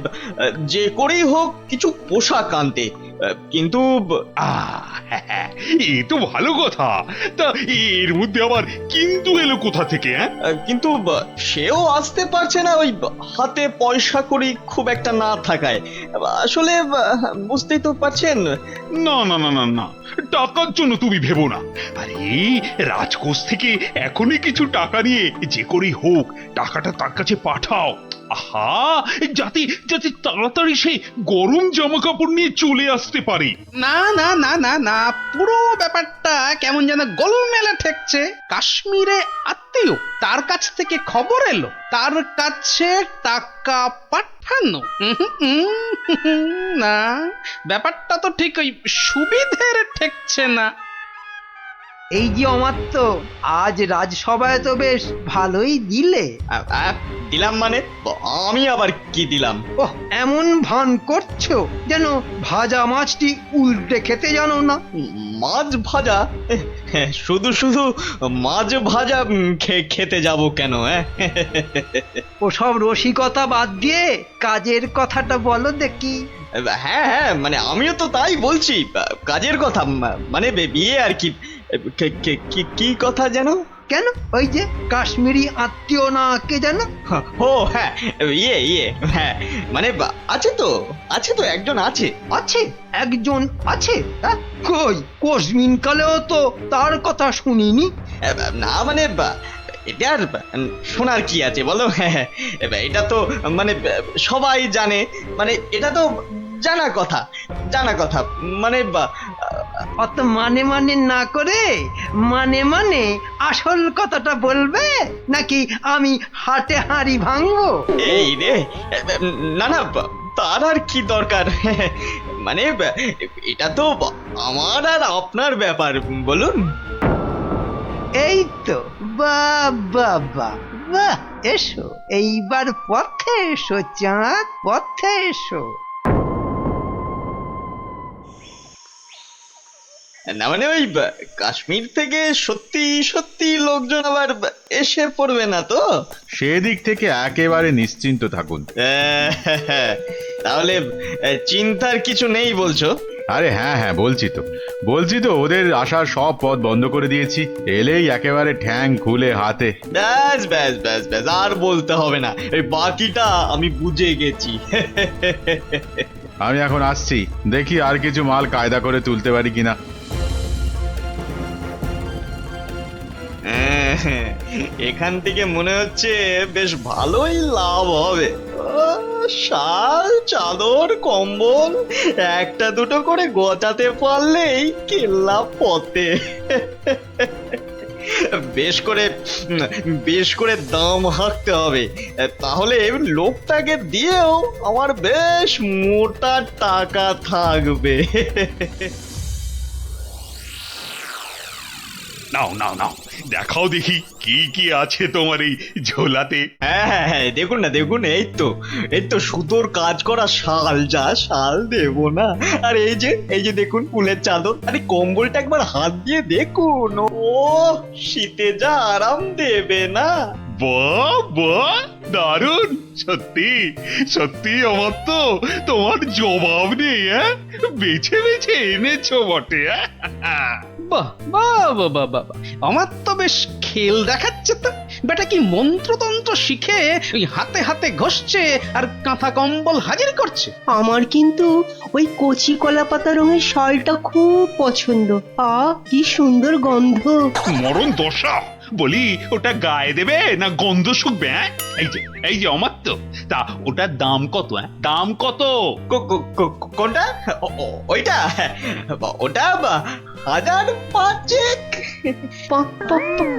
যে করেই হোক কিছু পোশাক আনতে, কিন্তু এ তো ভালো কথা। তা এর মধ্যে আবার কিন্তু এলো কোথা থেকে? কিন্তু সেও আসতে পারছে না, ওই হাতে পয়সা করি খুব একটা না থাকায়। আসলে বুঝতেই তো পারছেন। না না না না না, টাকার জন্য তুমি ভেবো না। আরে রাজকোষ থেকে এখনই কিছু টাকা নিয়ে যে করেই হোক টাকাটা তার কাছে পাঠাও। আহা, যাতে যাতে তাড়াতাড়ি সে গরম জামা কাপড় নিয়ে চলে আসতে পারে। না না না না না, পুরো ব্যাপারটা কেমন যেন গোলমেলে ঠেকছে। কাশ্মীরে আত্মীয়, তার কাছ থেকে খবর এলো, তার কাছে টাকা পাঠানো। না, ব্যাপারটা তো ঠিক ওই সুবিধের ঠেকছে না। এই যে অমাত্য, আজ রাজসভায় তো বেশ ভালোই দিলে। দিলাম মানে আমি আবার কি দিলাম? ওহ, এমন ভান করছো যেন ভাজা মাছটি উল্টে খেতে জানো না। মাছ ভাজা? শুধু শুধু মাছ ভাজা খেতে যাব কেন? ওসব রসিকতা বাদ দিয়ে কাজের কথাটা বলো দেখি। হ্যাঁ হ্যাঁ, মানে আমিও তো তাই বলছি, কাজের কথা, মানে বিয়ে আর কি। কি কথা যেন? কেন, ওই যে কাশ্মীরি আত্মীয় না কে যেন? ও হ্যাঁ, ইয়ে হ্যাঁ, মানে আছে তো একজন আছে। আছে একজন আছে? কই কোশমিন কালেও তো তার কথা শুনিনি। না মানে এটা আর শোনার কি আছে বলো? হ্যাঁ, এটা তো মানে সবাই জানে, মানে এটা তো জানা কথা মানে অত মানে মানে না করে মানে মানে আসল কথাটা বলবে, নাকি আমি হাটে হাঁড়ি ভাঙবো? এই রে, না না, তার আর কি দরকার? মানে এটা তো আমার আর আপনার ব্যাপার, বলুন। এই তো বাবা বাহ, এসো এইবার পথে এসো চাঁদ, পথে এসো। না মানে ওই কাশ্মীর থেকে সত্যি সত্যি লোকজন আবার এসে পড়বে না তো? সেদিক থেকে একেবারে নিশ্চিন্ত থাকুন। তাহলে চিন্তার কিছু নেই বলছো? আরে হ্যাঁ হ্যাঁ, বলছি তো ওদের আসার সব পথ বন্ধ করে দিয়েছি। এলেই একেবারে ঠ্যাং খুলে হাতে। ব্যাস ব্যাস ব্যাস ব্যাস, আর বলতে হবে না, এই বাকিটা আমি বুঝে গেছি। আমি এখন আসছি, দেখি আর কিছু মাল কায়দা করে তুলতে পারি কিনা। এখান থেকে মনে হচ্ছে বেশ ভালোই লাভ হবে। শাল, চাদর, কম্বল একটা দুটো করে গোছাতে পারলেই কেল্লা পথে। বেশ করে দাম হাঁকতে হবে, তাহলে লোকটাকে দিয়েও আমার বেশ মোটা টাকা থাকবে। নাও নাও নাও, দেখাও দেখি কি কি আছে তোমার এই ঝোলাতে। হ্যাঁ, দেখুন না, দেখুন, এই তো সুতোর কাজ করা শাল, যা শাল দেবো না। আর এই যে দেখুন ফুলের চাদর, আরে কম্বলটা একবার হাত দিয়ে দেখুন, ও শীতে যা আরাম দেবে না। বাহ বাহ, দারুণ! সত্যি সত্যি আমার তো তোমার জবাব নেই। বেছে বেছে এনেছো বটে। বাহ বাহ বাহ বাহ বাহ, আমার তো বেশ খেল দেখাচ্ছে তো। বেটা কি মন্ত্রতন্ত্র শিখে ওই হাতে হাতে ঘষছে আর কাঁথা কম্বল হাজির করছে। আমার কিন্তু ওই কচি কলা পাতা রঙের শালটা খুব পছন্দ। কি সুন্দর গন্ধ। মরণ দশা, বলি ওটা গায়ে দেবে না গন্ধ শুকবে? এই যে আমার তো, তা ওটার দাম কত? দাম কত? কোনটা? ওইটা? ওটা 1005।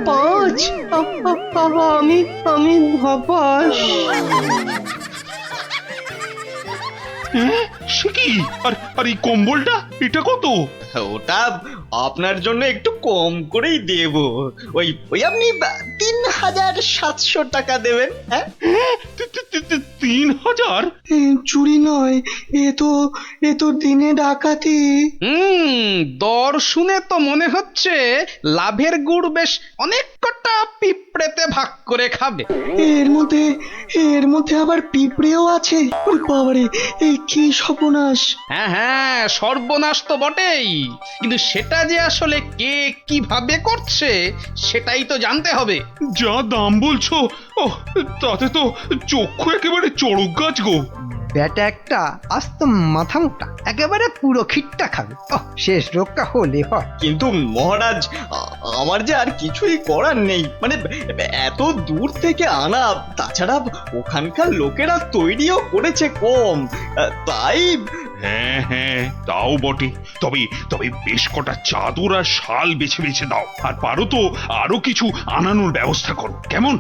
5? আমি হবাস। সে কি? আর এই কম্বলটা, এটা কত? ওটা আপনার জন্য একটু কম করেই দেব। ওই আপনি 3700 টাকা দেবেন। 3000? চুরি নয়, এ তো দিনে ডাকাতি। দর শুনে তো মনে হচ্ছে লাভের গুড় বেশ অনেক কটা পিঁপড়েতে ভাগ করে খাবে। এর মধ্যে আবার পিঁপড়েও আছে? বাবারে, এই কি সর্বনাশ! হ্যাঁ, সর্বনাশ তো বটেই, কিন্তু সেটা যে আসলে কে কিভাবে করছে সেটাই তো জানতে হবে। যা দাম বলছো, তাতে তো চক্ষু একেবারে চড়ক গাছ গো। ব্যাটা একটা আস্ত মাথা মোটা, একেবারে পুরো খিটটা খাবে। শেষ রক্ষা হলে হয়। কিন্তু মহারাজ, আমার যে আর কিছুই করার নেই, মানে এত দূর থেকে আনা, তাছাড়া ওখানকার লোকেরা তৈরিও করেছে কম, তাই। হ্যাঁ, তাও বটে। তবে বেশ কটা চাদর আর শাল বেছে বেছে দাও, আর পারো তো আরো কিছু আনানোর ব্যবস্থা করো, কেমন?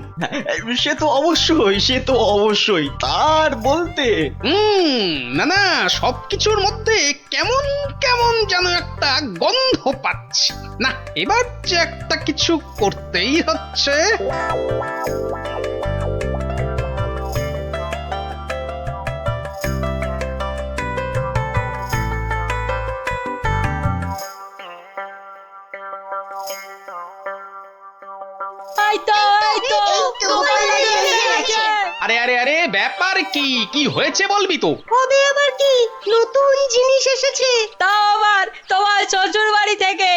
সে তো অবশ্যই তার বলতে। না, সবকিছুর মধ্যে কেমন কেমন যেন একটা গন্ধ পাচ্ছি। না, এবার যে একটা কিছু করতেই হচ্ছে। আরে ব্যাপার কি হয়েছে বলবি তো? হবে আবার কি, নতুন জিনিস এসেছে। তাও আবার তোমার শ্বশুর বাড়ি থেকে।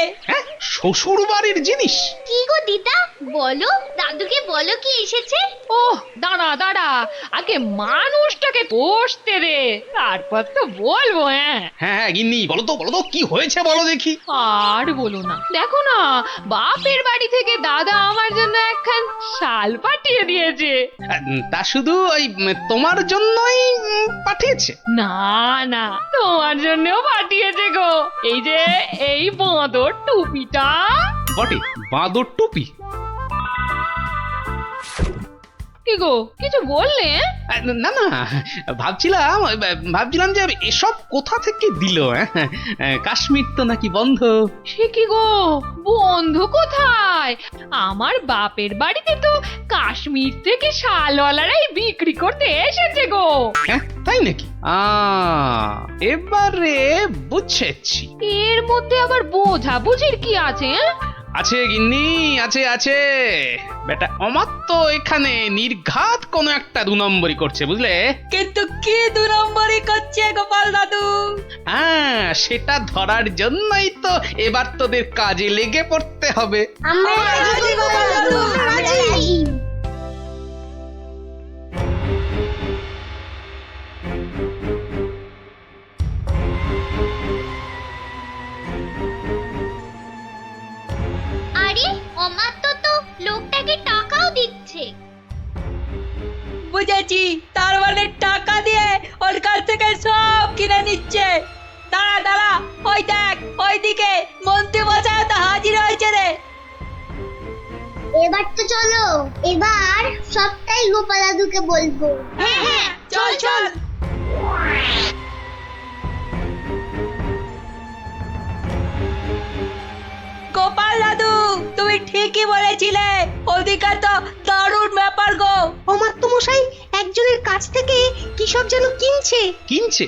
শ্বশুর বাড়ির জিনিস? কি গো দিদা, বলো, দাদুকে বলো কি এসেছে। দাঁড়া, আগে মানুষটাকে বসতে দে, তারপর তো বলবো। হ্যাঁ গিন্নি, বলো তো কি হয়েছে, বলো দেখি। আর বলো না, দেখো না, বাপের বাড়ি থেকে দাদা আমার জন্য একখান শাল পাঠিয়ে দিয়েছে। তা শুধু ওই তোমার জন্যই পাঠিয়েছে? না, তোমার জন্যও পাঠিয়েছে গো। এই বাঁদর টুপিটা। বটে, বাঁদর টুপি? কি গো কিছু বললে? না না, ভাবছিলাম যে এসব কোথা থেকে দিল। কাশ্মীর তো নাকি বন্ধ। সে কি গো, বন্ধু কোথায়? আমার বাপের বাড়িতে তো কাশ্মীর থেকে শালওয়ালারাই বিক্রি করতে এসেছে গো। হ্যাঁ তাই নাকি? এবারে বুঝেছি। এর মধ্যে আবার বোঝাবুঝির কি আছে? আছে গিন্নি, আছে আছে। বেটা অমাত্য এখানে নির্ঘাত কোন একটা 2 নম্বরই করছে, বুঝলে? কিন্তু কি 2 নম্বরই করছে গোপাল দাদু? হ্যাঁ, সেটা ধরার জন্যই তো এবার তোদের কাজে লেগে পড়তে হবে। আমরা রাজি গোপাল দাদু, রাজি। আরে অমাত্য তো লোকটাকে টাকাও দিচ্ছে। বুঝেছি, তার মানে টাকা দিয়ে ওর কাছ থেকে সব কিনে নিচ্ছে। দাঁড়া দাঁড়া, ওই দেখ ওইদিকে মন্ত্রী মশাই তো হাজির হয়েছে রে। এবার তো চলো, এবার সবটাই গোপাল দাদুকে বলবো। হ্যাঁ হ্যাঁ, চল চল। গোপাল দাদু, তুমি ঠিকই বলেছিলে, ওদিকে তো দারুণ ব্যাপার গো। অমাত্য মশাই একজনের কাছ থেকে কি সব যেন কিনছে। কিনছে?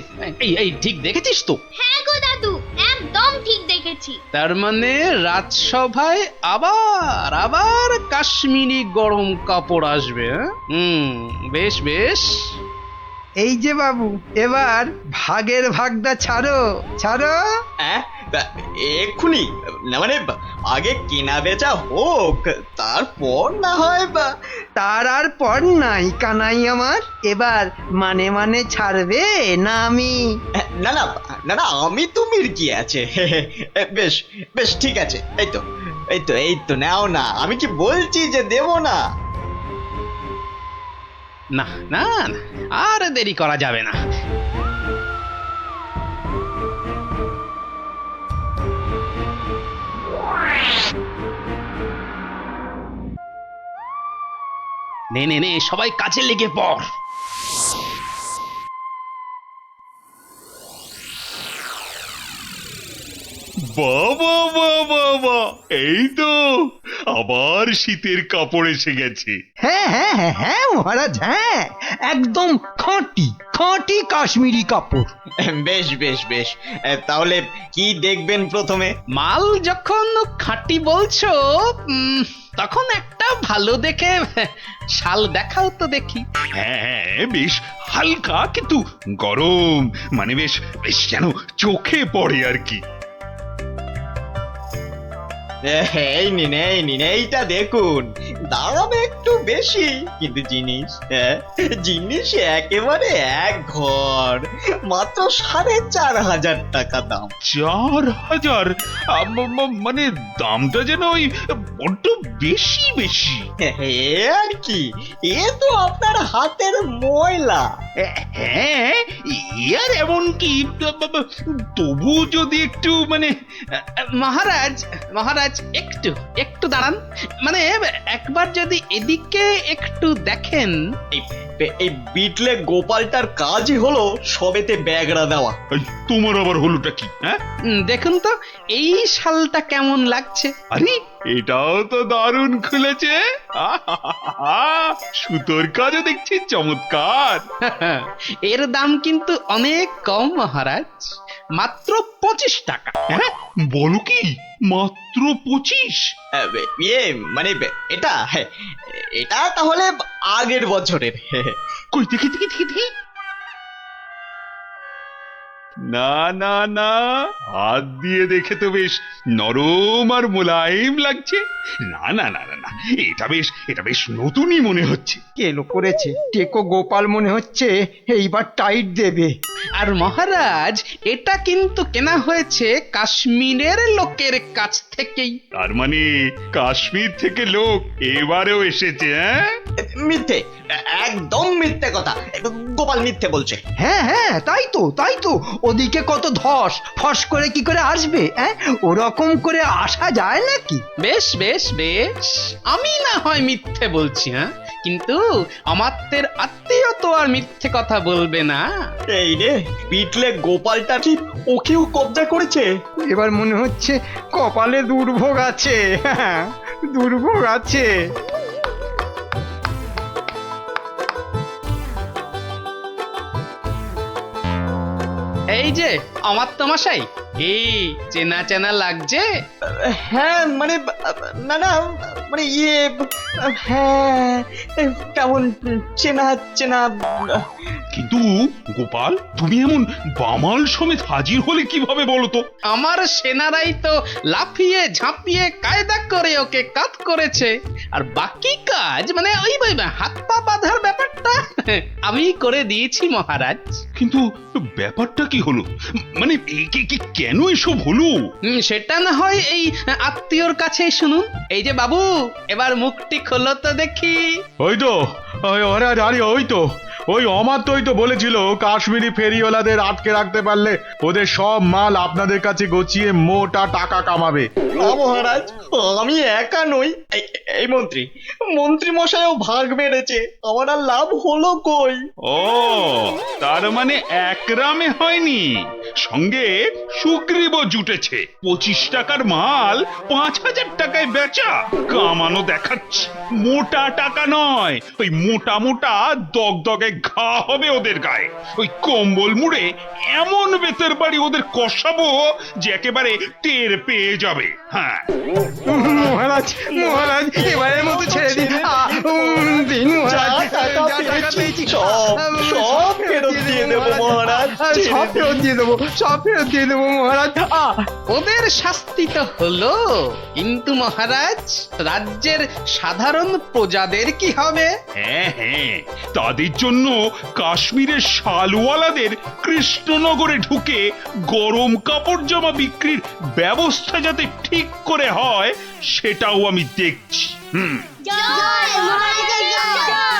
এই ঠিক দেখেছিস তো? হ্যাঁ গো দাদু, একদম ঠিক দেখেছি। তার মানে রাজসভায় আবার কাশ্মীরি গরম কাপড় আসবে। বেশ বেশ। এই যে বাবু, এবার ভাগের ভাগটা ছাড়ো ছাড়ো। এক্ষুনি না, মানে আগে কেনা বেচা হোক, তারপর না হয়। তার আর পর নাই কানাই আমার। এবার মানে মানে ছাড়বে না আমি? না না না না, আমি তুমির কি আছে। বেশ বেশ ঠিক আছে, এই তো নাও না, আমি কি বলছি যে দেব না? না না না, আর দেরি করা যাবে না। নে নে নে, সবাই কাজে লেগে পড়। বাবা বাবা বাবা, এই তো আবার শীতের কাপড় এসে গেছে। হ্যাঁ হ্যাঁ হ্যাঁ হ্যাঁ মহারাজ, হ্যাঁ একদম খাঁটি খাঁটি কাশ্মীরি কাপড়। বেশ বেশ বেশ, তাহলে কি দেখবেন প্রথমে? মাল যখন খাঁটি বলছো, তখন একটা ভালো দেখে শাল দেখাও তো দেখি। হ্যাঁ, বেশ হালকা কিন্তু গরম, মানে বেশ বেশ যেন চোখে পড়ে আর কি। এই নিন এই নিন, এইটা দেখুন, দাম একটু বেশি কিন্তু জিনিস একেবারে এক ঘর, মাত্র 4,500 টাকা দাম। 4,000? মানে দামটা যেন ওই বড্ড বেশি বেশি। আর কি, এ তো আপনার হাতের ময়লা। হ্যাঁ, আর এমন কি, তবু যদি একটু মানে মহারাজ একটু দাঁড়ান। মানে একবার যদি এদিকে একটু দেখেন। এই বিটলে গোপালটার কাজই হলো সবেতে ব্যাগড়া দেওয়া। তোমার আবার হলোটা কি? হ্যাঁ, দেখুন তো এই শালটা কেমন লাগছে। আরে এটাও তো দারুণ খুলেছে। সুতোর কাজও দেখছি চমৎকার। এর দাম কিন্তু অনেক কম মহারাজ, মাত্র 25 টাকা। হ্যাঁ, বলো কি, মাত্র 25? মানে এটা তাহলে আগের বছরের। কই দেখি। না না না, হাত দিয়ে দেখে তো বেশ নরম আর মোলায়েম লাগছে। না না না না না, এটা বেশ নতুনই মনে হচ্ছে। কেলো করেছে, টেকো গোপাল মনে হচ্ছে এইবার টাইট দেবে। আর মহারাজ, এটা কিন্তু কেনা হয়েছে কাশ্মীরের লোকের কাছ থেকেই। তার মানে কাশ্মীর থেকে লোক এবারেও এসেছে? হ্যাঁ, মিথ্যে, একদম মিথ্যে কথা, গোপাল মিথ্যে বলছে। হ্যাঁ হ্যাঁ, তাই তো ওদিকে কত ধস ফস করে কি করে আসবে? ওরকম করে আসা যায় নাকি? বেশ বেশ বেশ, আমি না হয় মিথ্যে বলছি, হ্যাঁ, কিন্তু আমাদের আত্মীয় তো আর মিথ্যে কথা বলবে না। এই রে, পিটলে গোপালটা কি ওকেও কবজা করেছে? এবার মনে হচ্ছে কপালে দুর্ভোগ আছে, হ্যাঁ, দুর্ভোগ আছে। এই যে আমার তো মশাই, এই চেনা চেনা লাগছে। হ্যাঁ মানে না না মানে হ্যাঁ কেমন চেনা চেনা। কিন্তু গোপাল, তুমি এমন বামাল সমেত হাজির হলে কিভাবে বলো তো? আমার সেনারাই তো লাফিয়ে ঝাঁপিয়ে কায়দা করে ওকে কাত করেছে, আর বাকি কাজ মানে ওই হাত পা বাঁধার ব্যাপারটা আমি করে দিয়েছি মহারাজ। কিন্তু ব্যাপারটা কি হলো, মানে কেন এসব হলো? সেটা না হয় এই আত্মীয়র কাছে শুনুন। এই যে বাবু, এবার মুখটি খোলো তো দেখি। ওই তো মহারাজ, আরে ওই তো ওই অমাত্যই তো বলেছিল কাশ্মীরি ফেরিওয়ালাদের আটকে রাখতে পারলে ওদের সব মাল আপনাদের কাছে গছিয়ে মোটা টাকা কামাবে। না মহারাজ, আমি একা নই, এই মন্ত্রী মশাইও ভাগ মেরেছে, আমার আর লাভ হলো কই? ও তার মানে একরামে হয়নি, সঙ্গে সুগ্রীবও জুটেছে। 25 টাকার মাল 5000 টাকায় বেচা, কামানো দেখাচ্ছে। মোটা টাকা নয়, ওই মোটা মোটা দগদগে ঘা হবে ওদের গায়ে। ওই কম্বল মুড়ে এমন বেতের বাড়ি ওদের কষাবো যে একেবারে টের পেয়ে যাবে। হ্যাঁ মহারাজ, মহারাজ, এবারের মতো ছেড়ে দিন, দিন মহারাজ, সব ফেরত দিয়ে দেবো মহারাজ, সব ফেরত দিয়ে দেবো, সব ফেরত দিয়ে দেবো মহারাজ। ওদের শাস্তি তো হলো, কিন্তু মহারাজ রাজ্যের সাধারণ প্রজাদের কি হবে? হ্যাঁ হ্যাঁ, তাদের জন্য কাশ্মীরের শালওয়ালাদের কৃষ্ণনগরে ঢুকে গরম কাপড় জামা বিক্রির ব্যবস্থা যাতে ঠিক করে হয় সেটাও আমি দেখছি। জয় মহারাজ জয়।